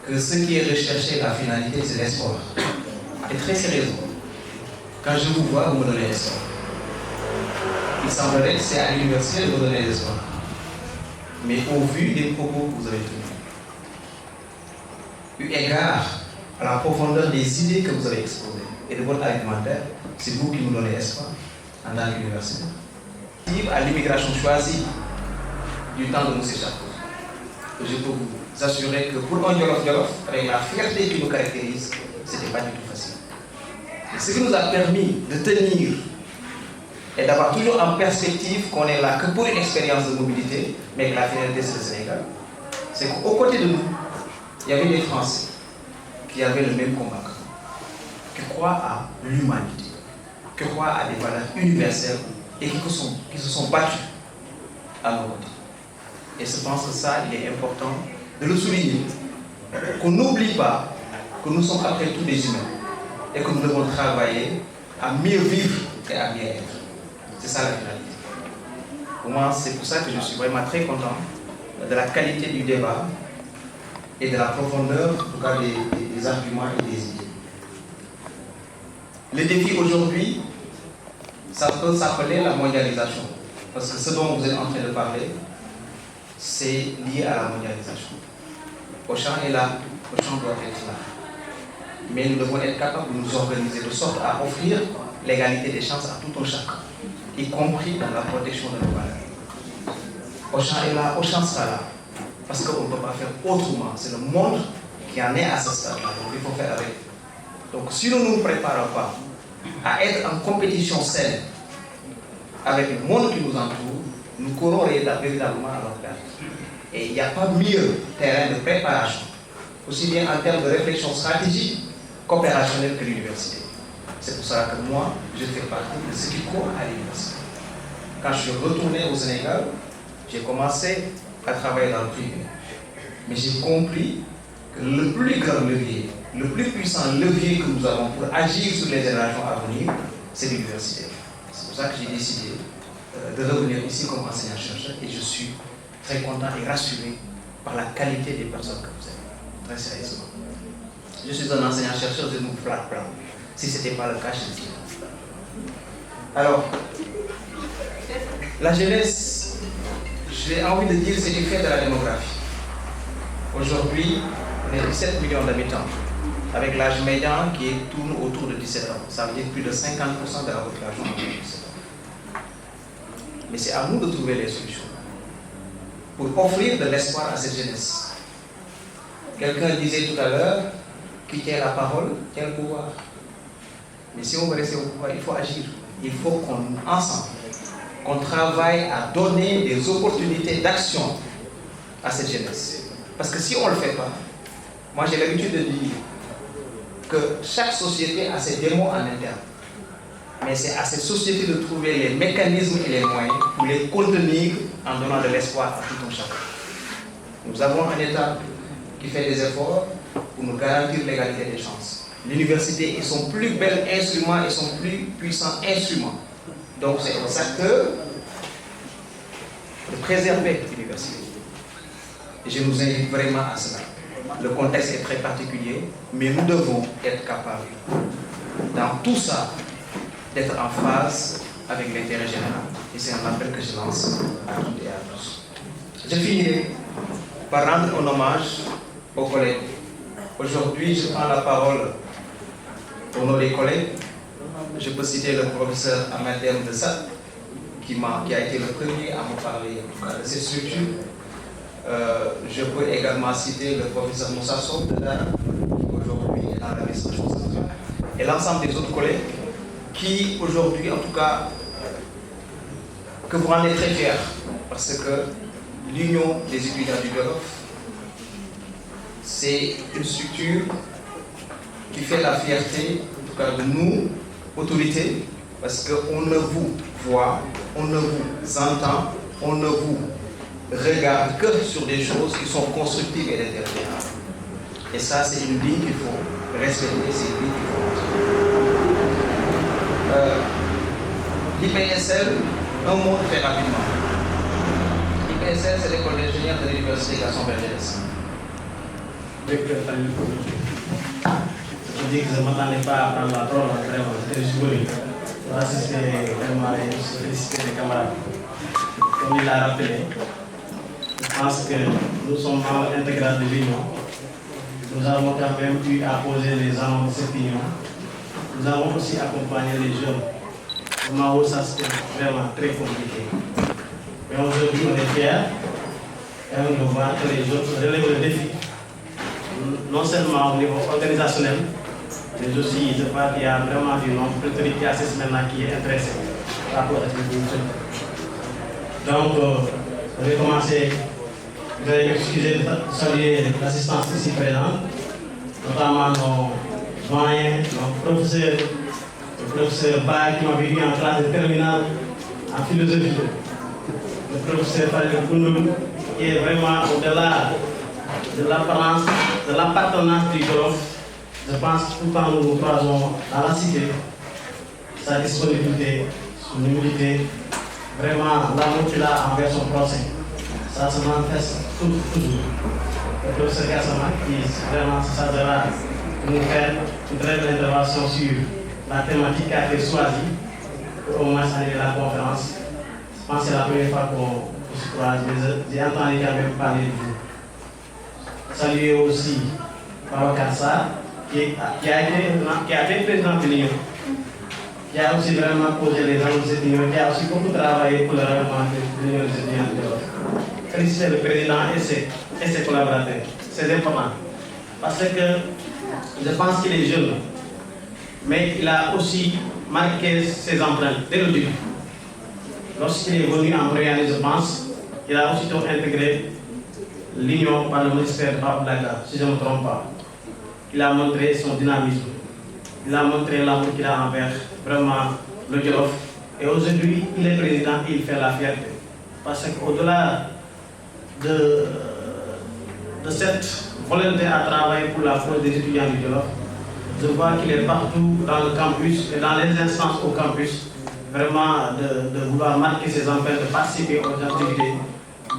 que ce qui est recherché, la finalité, c'est l'espoir. Et très sérieusement, quand je vous vois, vous me donnez l'espoir. Il semblerait que c'est à l'université de vous donner l'espoir. Mais au vu des propos que vous avez tenus, eu égard à la profondeur des idées que vous avez exposées et de votre argumentaire, c'est vous qui nous donnez espoir en tant qu'université. À l'immigration choisie du temps de M. Chapeau, je peux vous assurer que pour un Jolof, avec la fierté qui nous caractérise, ce n'était pas du tout facile. Et ce qui nous a permis de tenir et d'avoir toujours en perspective qu'on est là que pour une expérience de mobilité, mais que la finalité c'est le Sénégal, c'est qu'aux côtés de nous, il y avait des Français qui avaient le même combat que nous, qui croient à l'humanité, qui croient à des valeurs universelles et qui se sont battus à nos côtés. Et je pense que ça, il est important de le souligner, qu'on n'oublie pas que nous sommes après tout des humains et que nous devons travailler à mieux vivre et à mieux être. C'est ça la finalité. Pour moi, c'est pour ça que je suis vraiment très content de la qualité du débat et de la profondeur, en tout cas des arguments et des idées. Le défi aujourd'hui, ça peut s'appeler la mondialisation. Parce que ce dont vous êtes en train de parler, c'est lié à la mondialisation. Auchan est là, Auchan doit être là. Mais nous devons être capables de nous organiser de sorte à offrir l'égalité des chances à tout un chacun, y compris dans la protection de nos valeurs. Auchan est là, Auchan sera là. Parce qu'on ne peut pas faire autrement. C'est le monde qui en est à ce stade-là. Donc il faut faire avec. Donc si nous ne nous préparons pas à être en compétition saine avec le monde qui nous entoure, nous courons véritablement à notre perte. Et il n'y a pas mieux terrain de préparation, aussi bien en termes de réflexion stratégique qu'opérationnelle que l'université. C'est pour cela que moi, je fais partie de ceux qui courent à l'université. Quand je suis retourné au Sénégal, j'ai commencé à travailler dans le privé. Mais j'ai compris que le plus grand levier, le plus puissant levier que nous avons pour agir sur les générations à venir, c'est l'université. C'est pour ça que j'ai décidé de revenir ici comme enseignant-chercheur et je suis très content et rassuré par la qualité des personnes que vous êtes. Très sérieusement. Je suis un enseignant-chercheur, je nous flatte pas. Si ce n'était pas le cas, je le dirais. Alors, la jeunesse, j'ai envie de dire, c'est du fait de la démographie. Aujourd'hui, on est 17 millions d'habitants, avec l'âge médian qui tourne autour de 17 ans. Ça veut dire plus de 50% de la population de 17 ans. Mais c'est à nous de trouver les solutions pour offrir de l'espoir à cette jeunesse. Quelqu'un disait tout à l'heure, qui tient la parole, tient le pouvoir. Mais si on veut rester au pouvoir, il faut agir. Il faut qu'on travaille à donner des opportunités d'action à cette jeunesse. Parce que si on ne le fait pas, moi j'ai l'habitude de dire que chaque société a ses démons en interne. Mais c'est à cette société de trouver les mécanismes et les moyens pour les contenir en donnant de l'espoir à tout un chacun. Nous avons un État qui fait des efforts pour nous garantir l'égalité des chances. L'université est son plus bel instrument et son plus puissant instrument. Donc c'est un secteur de préserver l'université. Et je nous invite vraiment à cela. Le contexte est très particulier, mais nous devons être capables, dans tout ça, d'être en phase avec l'intérêt général. Et c'est un appel que je lance à toutes et à tous. Je finirai par rendre un hommage aux collègues. Aujourd'hui, je prends la parole au nom des collègues. Je peux citer le professeur Amadem de Sat, qui a été le premier à me parler de cette structure. Je peux également citer le professeur Moussa Sow de Dara, qui aujourd'hui est dans l'administration centrale, et l'ensemble des autres collègues qui aujourd'hui, en tout cas, que vous rendez très fiers, parce que l'Union des étudiants du Jolof, c'est une structure qui fait la fierté, en tout cas de nous, autorités, parce qu'on ne vous voit, on ne vous entend, on ne vous regarde que sur des choses qui sont constructives et déterminantes. Et ça, c'est une ligne qu'il faut respecter, c'est une ligne qu'il faut l'IPSL, un mot très rapidement. L'IPSL, c'est l'école d'ingénieurs de l'Université Gaston-Berger. Je dis que je ne m'attendais pas à prendre la parole, vraiment, j'étais juste venu pour assister vraiment et féliciter les camarades. Comme il l'a rappelé, je pense que nous sommes membres intégrants de l'Union. Nous avons quand même eu à poser les jalons de cette union. Nous avons aussi accompagné les jeunes. Au moment où ça c'était vraiment très compliqué. Mais aujourd'hui, on est fiers et on doit voir que les autres relèvent le défi. Non seulement au niveau organisationnel, mais aussi, je crois qu'il y a vraiment du nombre d'autorités assises maintenant qui est intéressé par rapport à cette évolution. Donc, je vais commencer. Je vais m'excuser de saluer l'assistance ici présente, notamment nos doyens, nos professeurs, le professeur Ba qui m'a vécu en classe de terminale en philosophie, le professeur Farid Koundoul qui est vraiment au-delà de l'appartenance du Jolof. Je pense que tout le temps nous nous croisons dans la cité, sa disponibilité, son humilité, vraiment l'amour qu'il a envers son procès. Ça se manifeste toujours. Le professeur Gassama qui vraiment se chargera de nous faire une très belle intervention sur la thématique qui a été choisie pour au moins annuler la conférence. Je pense que c'est la première fois qu'on se croise, mais j'ai entendu quand même parler de vous. Saluer aussi Babacar Sarr, qui a été président de l'Union, qui a aussi vraiment posé les jalons de cette union, qui a aussi beaucoup travaillé pour le règlement de l'Union des étudiants de l'Europe. Féliciter le président et ses collaborateurs, c'est important. Parce que je pense qu'il est jeune, mais il a aussi marqué ses empreintes dès le début. Lorsqu'il est venu en première année, je pense, il a aussitôt intégré l'Union par le ministère de Baboudaga, si je ne me trompe pas. Il a montré son dynamisme, il a montré l'amour qu'il a envers vraiment le Jolof. Et aujourd'hui, il est président et il fait la fierté. Parce qu'au-delà de cette volonté à travailler pour la cause des étudiants du Jolof, je vois qu'il est partout dans le campus et dans les instances au campus, vraiment de vouloir marquer ses empreintes, de participer aux activités,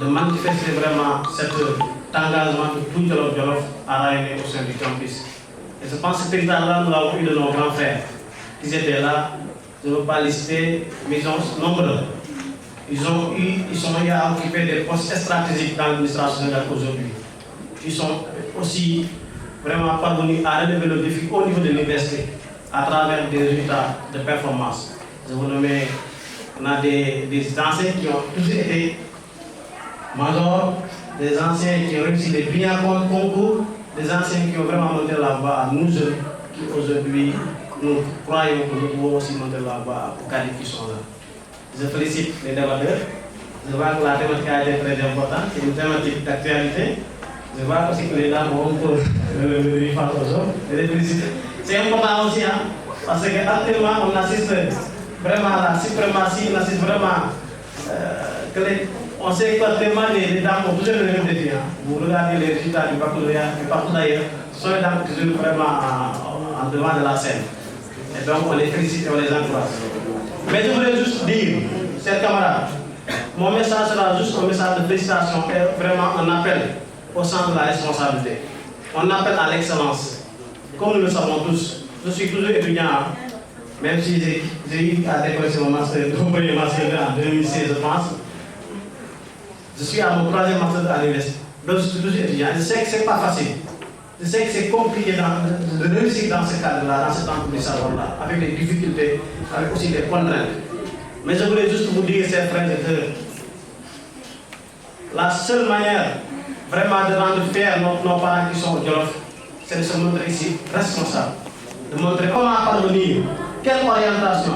de manifester vraiment cet engagement que tout Jolof a rayonné au sein du campus. Et je pense que ce président-là, nous l'avons eu de nos grands frères. Ils étaient là, je ne veux pas lister, mais ils sont nombreux. Ils sont eu à occuper des postes stratégiques dans l'administration aujourd'hui. Ils sont aussi vraiment parvenus à relever le défi au niveau de l'université à travers des résultats de performance. Je vous nommer, on a des anciens qui ont tous été majors, des anciens qui ont réussi des brillants concours, des anciens qui ont vraiment monté la voie à nous jeunes, qui aujourd'hui nous croyons que nous pouvons aussi monter la voie aux cadres qui sont là. Je félicite les débatteurs. Je vois que la thématique a été très importante, c'est une thématique d'actualité. Je vois aussi que les dames ont le face aux hommes. Je les félicite. C'est important aussi, hein, parce qu'actuellement on assiste vraiment à la suprématie, on assiste vraiment que on sait qu'actuellement les dames ont toujours le même défi. Hein. Vous regardez les résultats du baccalauréat et partout d'ailleurs, ce sont les dames qui jouent vraiment en devant de la scène. Et donc on les félicite et on les encourage. Mais je voulais juste dire, chers camarades, mon message sera juste un message de félicitations et vraiment un appel au sens de la responsabilité. On appelle à l'excellence. Comme nous le savons tous, je suis toujours étudiant, même si j'ai eu à décoller mon master, mon premier master en 2016, je pense. Je suis à mon troisième master à l'université. Donc je suis toujours étudiant. Je sais que ce n'est pas facile. Je sais que c'est compliqué de réussir dans ce cadre-là, dans cet emploi de savoir-là, avec des difficultés, avec aussi des contraintes. Mais je voulais juste vous dire, chers frères et sœurs, la seule manière vraiment de rendre fiers nos parents qui sont au Jolof, c'est de se montrer ici responsable. De montrer comment parvenir, quelle orientation,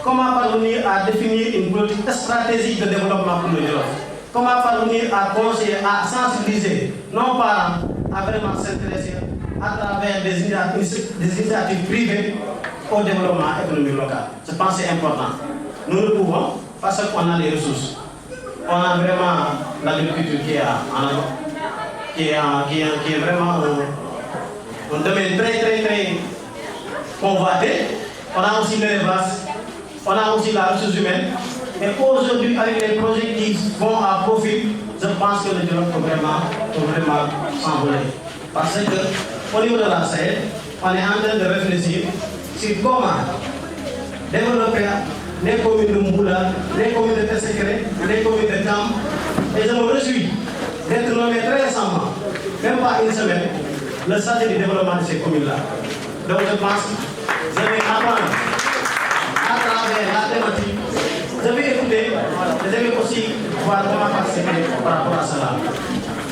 comment parvenir à définir une politique stratégique de développement pour le Jolof. Comment parvenir à conseiller, à sensibiliser nos parents à vraiment s'intéresser à travers des initiatives privées au développement économique local. Je pense que c'est important. Nous le pouvons parce qu'on a les ressources. On a vraiment l'agriculture qui est vraiment un domaine très convoité. On a aussi l'élevage, on a aussi la ressource humaine. Et aujourd'hui, avec les projets qui vont à profit, je pense que le dialogue peut vraiment s'envoler. Parce qu'au niveau de la Sahel, on est en train de réfléchir sur comment développer les communes de Mboula, les communes de Tessékré, les communes de Tam. Et je me réjouis d'être nommé très récemment, même pas une semaine, le chargé du développement de ces communes-là. Donc je pense que je vais apprendre à travers la thématique. Je vais écouter, je vais aussi voir comment participer par rapport à cela.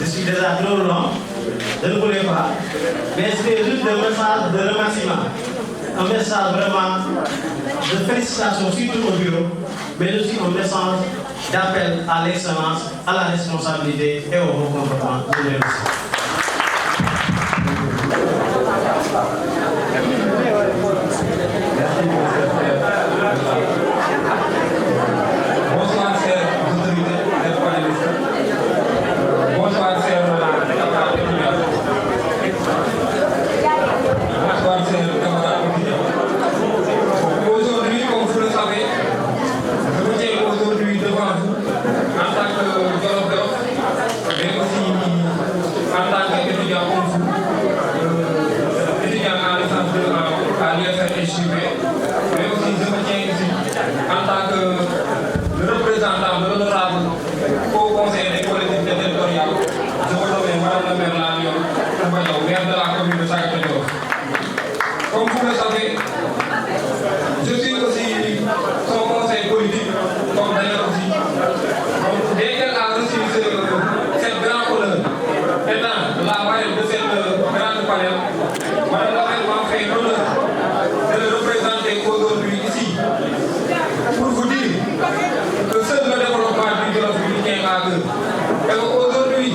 Je suis déjà trop long, je ne voulais pas, mais c'était juste un message de remerciement, un message vraiment de félicitations surtout au bureau, mais aussi un message d'appel à l'excellence, à la responsabilité et au bon comportement. Je vous remercie. Bonsoir, chers autorités et panélistes. Bonsoir, chers camarades étudiants. Bonsoir, chers camarades étudiants. Aujourd'hui, comme vous le savez, je me tiens aujourd'hui devant vous en tant que Jolof, mais aussi en tant qu'étudiant comme vous, étudiant en licence 2 à l'UFR-HUB, mais aussi je me tiens ici en tant que le représentant de l'honorable Haut Conseil des collectivités territoriales, je me nomme Madame la maire Lalion Koumbayo, maire de la commune de Sagata-Diof. Comme vous le savez, je suis aussi son conseil politique, comme d'ailleurs aussi. Donc, dès qu'elle a reçu cette grande honneur, étant la marraine de cette grande panel, Madame la maire m'a fait l'honneur de le représenter aujourd'hui ici, pour vous dire que seul le développement du Jolof lui tient à cœur. Et aujourd'hui,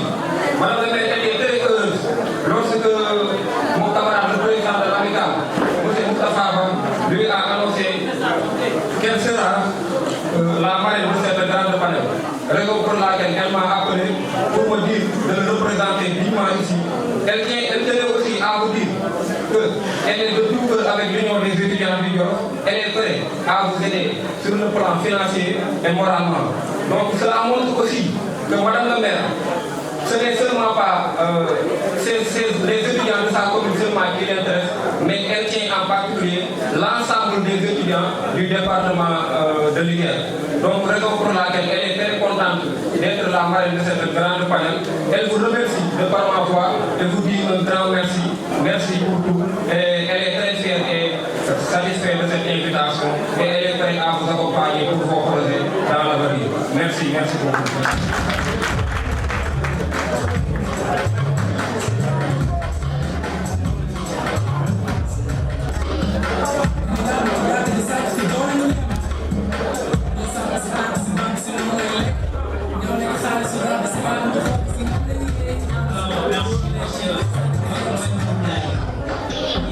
Madame la maire était très heureuse lorsque mon camarade, le président de l'AMICAL, M. Moustapha Ba, lui a annoncé quelle sera la marraine de cette grande panel. Raison pour laquelle elle m'a appelé pour me dire de le représenter dignement ici. Elle tenait aussi à vous dire qu'elle est de tout cœur avec l'Union des étudiants du Jolof. Elle est prête à vous aider sur le plan financier et moralement. Donc cela montre aussi que Madame la maire, ce n'est seulement pas les étudiants de sa commune seulement qui l'intéressent, mais elle tient en particulier l'ensemble des étudiants du département de l'Unière. Donc, raison pour laquelle elle est très contente d'être la marraine de cette grande panel. Elle vous remercie de par ma voix et vous dit un grand merci. Merci pour tout. Et elle est très fière et satisfaite de cette invitation. Et elle est prête à vous accompagner pour vos projets dans l'avenir. Merci beaucoup.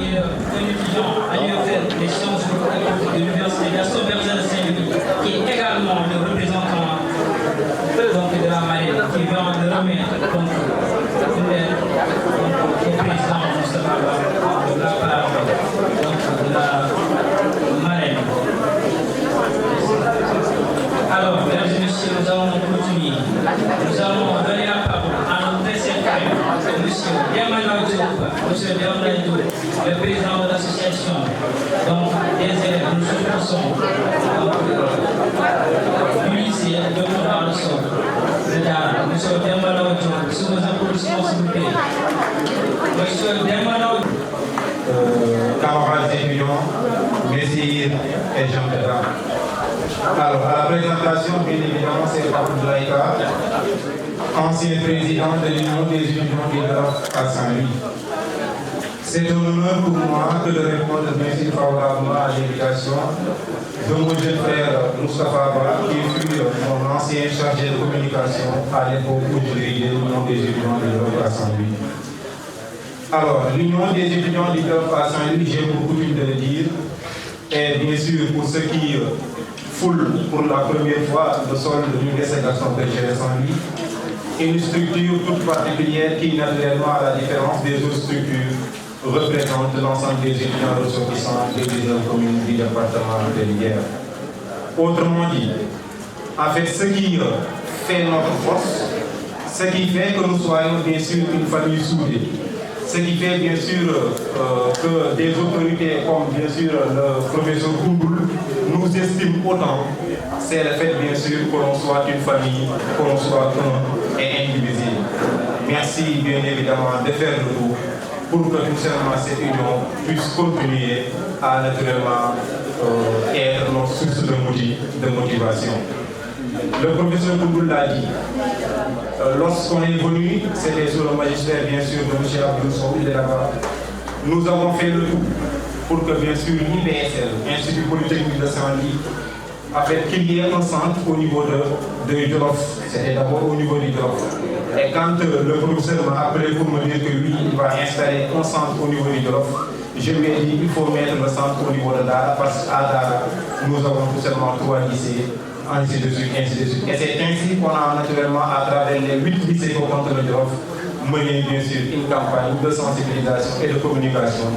Un étudiant à l'UFR des sciences de l'Université Gaston Berger de Saint-Louis, qui est également le représentant de la marine, qui vient de remettre au président Moustapha Ba de la part de la marine. Alors, mesdames et messieurs, nous allons continuer. Nous allons donner la parole à notre président, M. Diamano Diop, M. Diamano Diop, le président de l'association des élèves. Nous souhaitons du lycée de Montréal-Sort, M. Diamano Diop, sous nos applaudissements, s'il vous plaît. M. Diamano Diop. Camarades étudiants, messieurs et gens de dames. Alors, à la présentation, bien évidemment, c'est Abdoulaye Ka, ancien président de l'Union des étudiants du Jolof à Saint-Louis. C'est un honneur pour moi de répondre merci favorablement à l'invitation de mon jeune frère Moustapha Ba, qui fut mon ancien chargé de communication à l'époque où je dirigeais l'Union des étudiants du Jolof à Saint-Louis. Alors, l'Union des étudiants du Jolof à Saint-Louis, j'ai pour coutume de le dire, et bien sûr pour ceux qui foulent pour la première fois le sol de l'Université Gaston Berger de Saint-Louis, une structure toute particulière qui, naturellement, à la différence des autres structures, représente l'ensemble des étudiants ressortissants des 19 communes du département de l'Yémen. Autrement dit, en fait, ce qui fait notre force, ce qui fait que nous soyons bien sûr une famille soudée, ce qui fait bien sûr que des autorités comme bien sûr le professeur Koundoul nous estiment autant, c'est le fait bien sûr que l'on soit une famille, que l'on soit un et indivisible. Merci bien évidemment de faire le tout pour que tout simplement cette union puisse continuer à naturellement être notre source de motivation. Le professeur Koundoul l'a dit. Lorsqu'on est venu, c'était sous le magistère bien sûr de M. Abdou Sow, il est là-bas. Nous avons fait le tout pour que bien sûr l'IPSL, Institut Polytechnique de Saint-Louis, a fait qu'il y ait un centre au niveau de Jolof. C'était d'abord au niveau du Jolof. Et quand le professeur m'a appelé pour me dire que lui, il va installer un centre au niveau du Jolof, je lui ai dit qu'il faut mettre le centre au niveau de Dara, parce qu'à Dara, nous avons tout simplement 3 lycées, ainsi de suite, ainsi de suite. Et c'est ainsi qu'on a naturellement, à travers les 8 lycées qu'on compte le Jolof, mené bien sûr une campagne de sensibilisation et de communication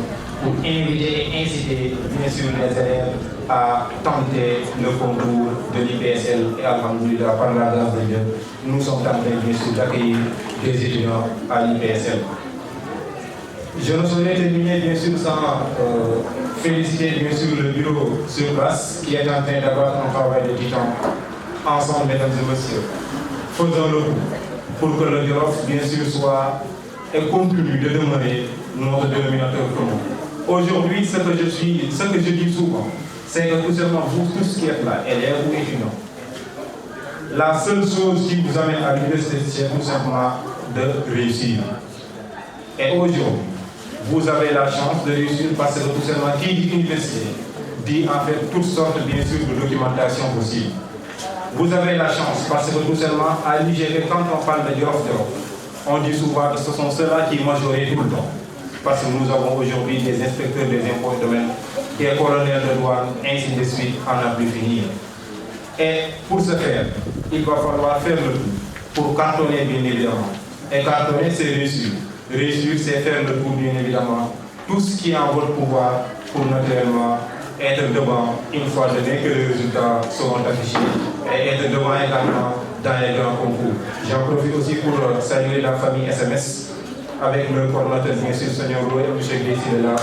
pour inviter et inciter bien sûr les élèves à tenter le concours de l'IPSL et alhamdoulilah, par la grâce de Dieu, nous sommes en train bien sûr d'accueillir des étudiants à l'IPSL. Je ne saurais terminer bien sûr sans féliciter bien sûr le bureau sur place qui est en train d'avoir un travail de titan ensemble, mesdames et messieurs. Faisons-le pour que le Jolof bien sûr soit et continue de demeurer notre dénominateur commun. Aujourd'hui, ce que je dis souvent, c'est que tout simplement vous tous qui êtes là, élèves ou étudiants, la seule chose qui vous amène à l'université, c'est tout simplement de réussir. Et aujourd'hui, vous avez la chance de réussir parce que tout simplement qui dit université dit en fait toutes sortes bien sûr de documentation possible. Vous avez la chance parce que tout simplement à l'IGV, quand on parle de Jolof, on dit souvent que ce sont ceux-là qui majoraient tout le temps. Parce que nous avons aujourd'hui des inspecteurs des impôts et domaines, des colonels de douane, ainsi de suite, en a plus finir. Et pour ce faire, il va falloir faire le tout pour cartonner bien évidemment. Et cartonner, c'est réussir. Réussir, c'est faire le tout bien évidemment. Tout ce qui est en votre pouvoir pour naturellement être devant une fois donné que les résultats seront affichés et être devant également dans les grands concours. J'en profite aussi pour saluer la famille SMS avec le coordinateur bien sûr Seigneur Loué, M. Grécy de là.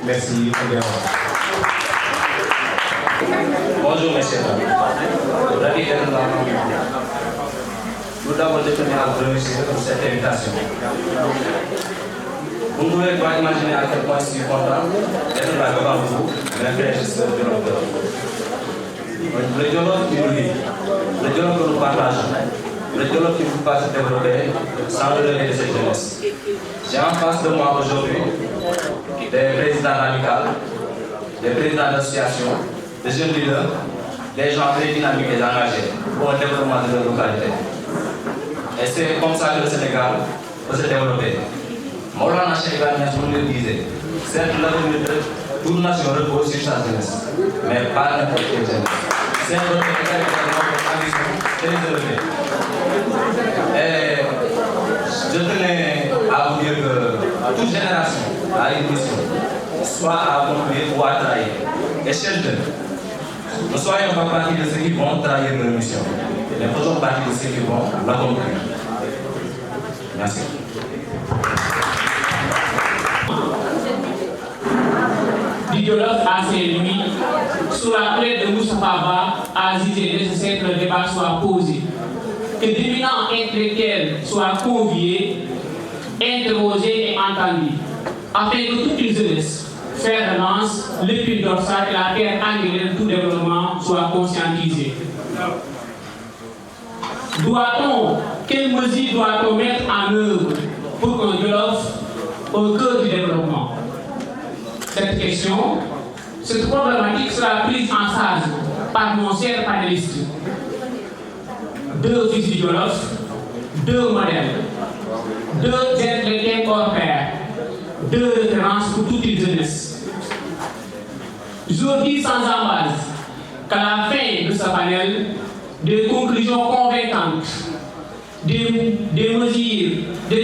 Merci. Bonjour messieurs. Nous d'abord je tenais à vous remercier pour cette invitation. Vous ne pouvez pas imaginer à quel point je suis content d'être là devant vous, mes frères et sœurs de Jolof. Le Jolof qui nous lie, le Jolof que nous partageons, le Jolof qui ne peut pas se développer sans le relais de cette jeunesse. J'ai en face de moi aujourd'hui des présidents radicaux, des présidents d'associations, des jeunes leaders, des gens très dynamiques et engagés pour le développement de leur localité. Et c'est comme ça que le Sénégal peut se développer. Maulana Cheikh Ibrahima Niass le disait, certes l'avenir de toute nation repose sur sa jeunesse, mais pas n'importe quelle jeunesse. C'est notre ambition très élevée. Et je tenais à vous dire que toute génération a une mission, soit à accomplir ou à trahir. Et chers jeunes, ne soyons pas partie de ceux qui vont trahir leur mission, mais faisons partie de ceux qui vont l'accomplir. Merci. Du Jolof à ses limites, sous la plaide de Moustapha Ba, a jugé nécessaire que le débat soit posé, que d'éminents intellectuels soient conviés, interrogés et entendus, afin que toute une jeunesse, fer de lance, l'épine dorsale et la pierre angulaire de tout développement soient conscientisés. Quelles mesures doit-on mettre en œuvre pour qu'un Jolof au cœur du développement? Cette question, cette problématique sera prise en charge par mon cher panéliste. 2 fils du Jolof, 2 modèles, 2 intellectuels hors pair, de référence pour toute une jeunesse. Je dis sans embase qu'à la fin de ce panel, des conclusions convaincantes, des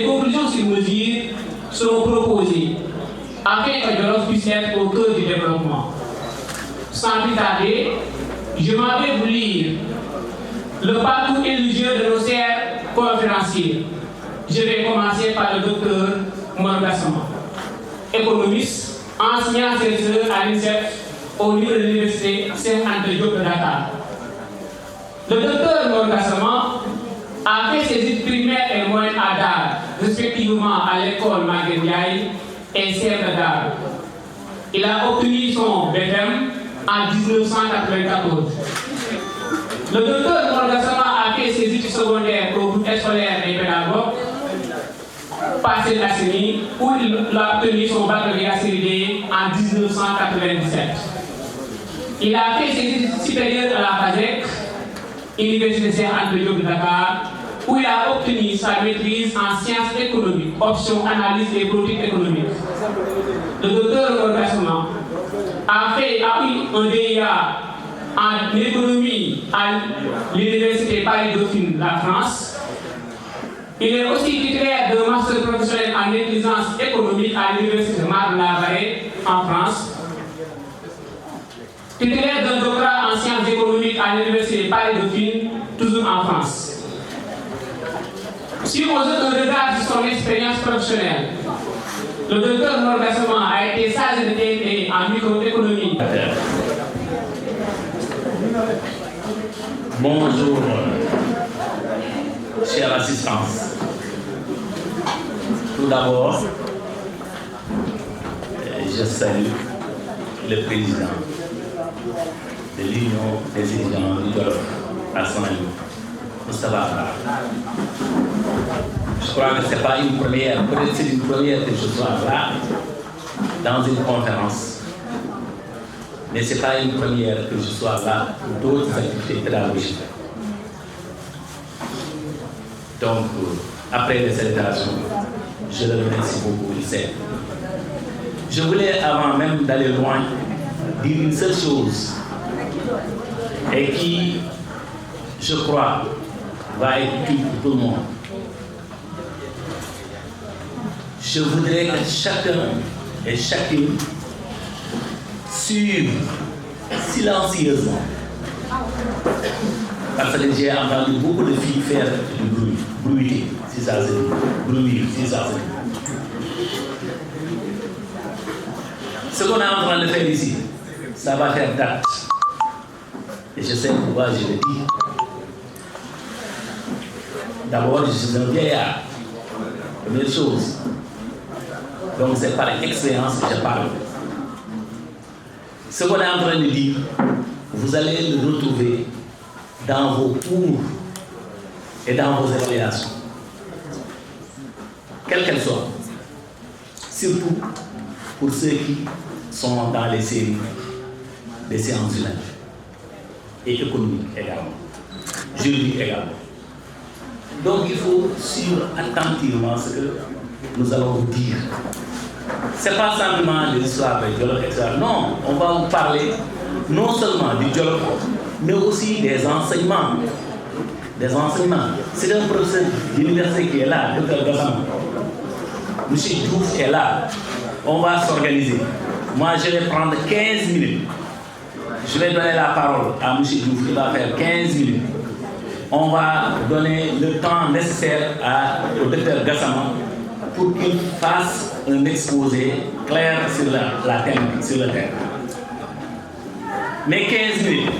conclusions sur mesure seront proposées afin que Jolof puisse être au cœur du développement. Sans plus tarder, je m'en vais vous lire le parcours élogieux de nos chers conférenciers. Je vais commencer par le docteur Mor Gassama, économiste, enseignant-chercheur à l'INSEP au niveau de l'université Cheikh Anta Diop de Dakar. Le docteur Mor Gassama a fait ses études primaires et moyennes à Dar, respectivement à l'école Maguette Ndiaye et Cheikh de Dar. Il a obtenu son BFM en 1994. Le docteur Mor Gassama a fait ses études secondaires au groupe scolaire des pédagogues, passé la CENI, où il a obtenu son baccalauréat série D en 1997. Il a fait ses études supérieures à la FASEC, Université Cheikh Anta Diop de Dakar, où il a obtenu sa maîtrise en sciences économiques, option analyse des politiques économiques. Le docteur Mor Gassama a eu un DIA en économie à l'Université Paris-Dauphine, la France. Il est aussi titulaire d'un master professionnel en intelligence économique à l'Université Marne-la-Vallée, en France. Titulaire d'un doctorat en sciences économiques à l'Université Paris-Dauphine, toujours en France. Si on jette un regard sur son expérience professionnelle, le docteur Mor Gassama a été sage de TNT en microéconomie. Bonjour, chère assistance. Tout d'abord, je salue le président de l'Union des étudiants du Jolof à Saint-Louis, Moustapha Fall. Je crois que ce n'est pas une première, peut-être c'est une première que je sois là, dans une conférence. Mais ce n'est pas une première que je sois là pour d'autres activités pédagogiques. Donc, après les célébrations, je le remercie beaucoup, il sait. Je voulais, avant même d'aller loin, dire une seule chose, et qui, je crois, va être utile pour tout le monde. Je voudrais que chacun et chacune suive silencieusement. Parce que j'ai entendu beaucoup de filles faire du bruit, bruiter, si ça se dit, bruire, si ça se dit. Ce qu'on est en train de faire ici, ça va faire date. Et je sais pourquoi je le dis. D'abord, je suis un vieillard. Première chose. Donc c'est par expérience que je parle. Ce qu'on est en train de dire, vous allez le retrouver dans vos cours et dans vos évaluations. Quelles qu'elles soient. Surtout pour ceux qui sont dans les séries des sciences humaines et économiques également. Juridiques également. Donc il faut suivre attentivement ce que nous allons vous dire. Ce n'est pas simplement l'histoire de Jolof, etc. Non, on va vous parler non seulement du Jolof, mais aussi des enseignements. Des enseignements. C'est un professeur d'université qui est là, Dr Gassama. M. Diouf est là. On va s'organiser. Moi, je vais prendre 15 minutes. Je vais donner la parole à M. Diouf, il va faire 15 minutes. On va donner le temps nécessaire au Dr Gassama pour qu'il fasse un exposé clair sur la thème, sur le thème. Mais 15 minutes,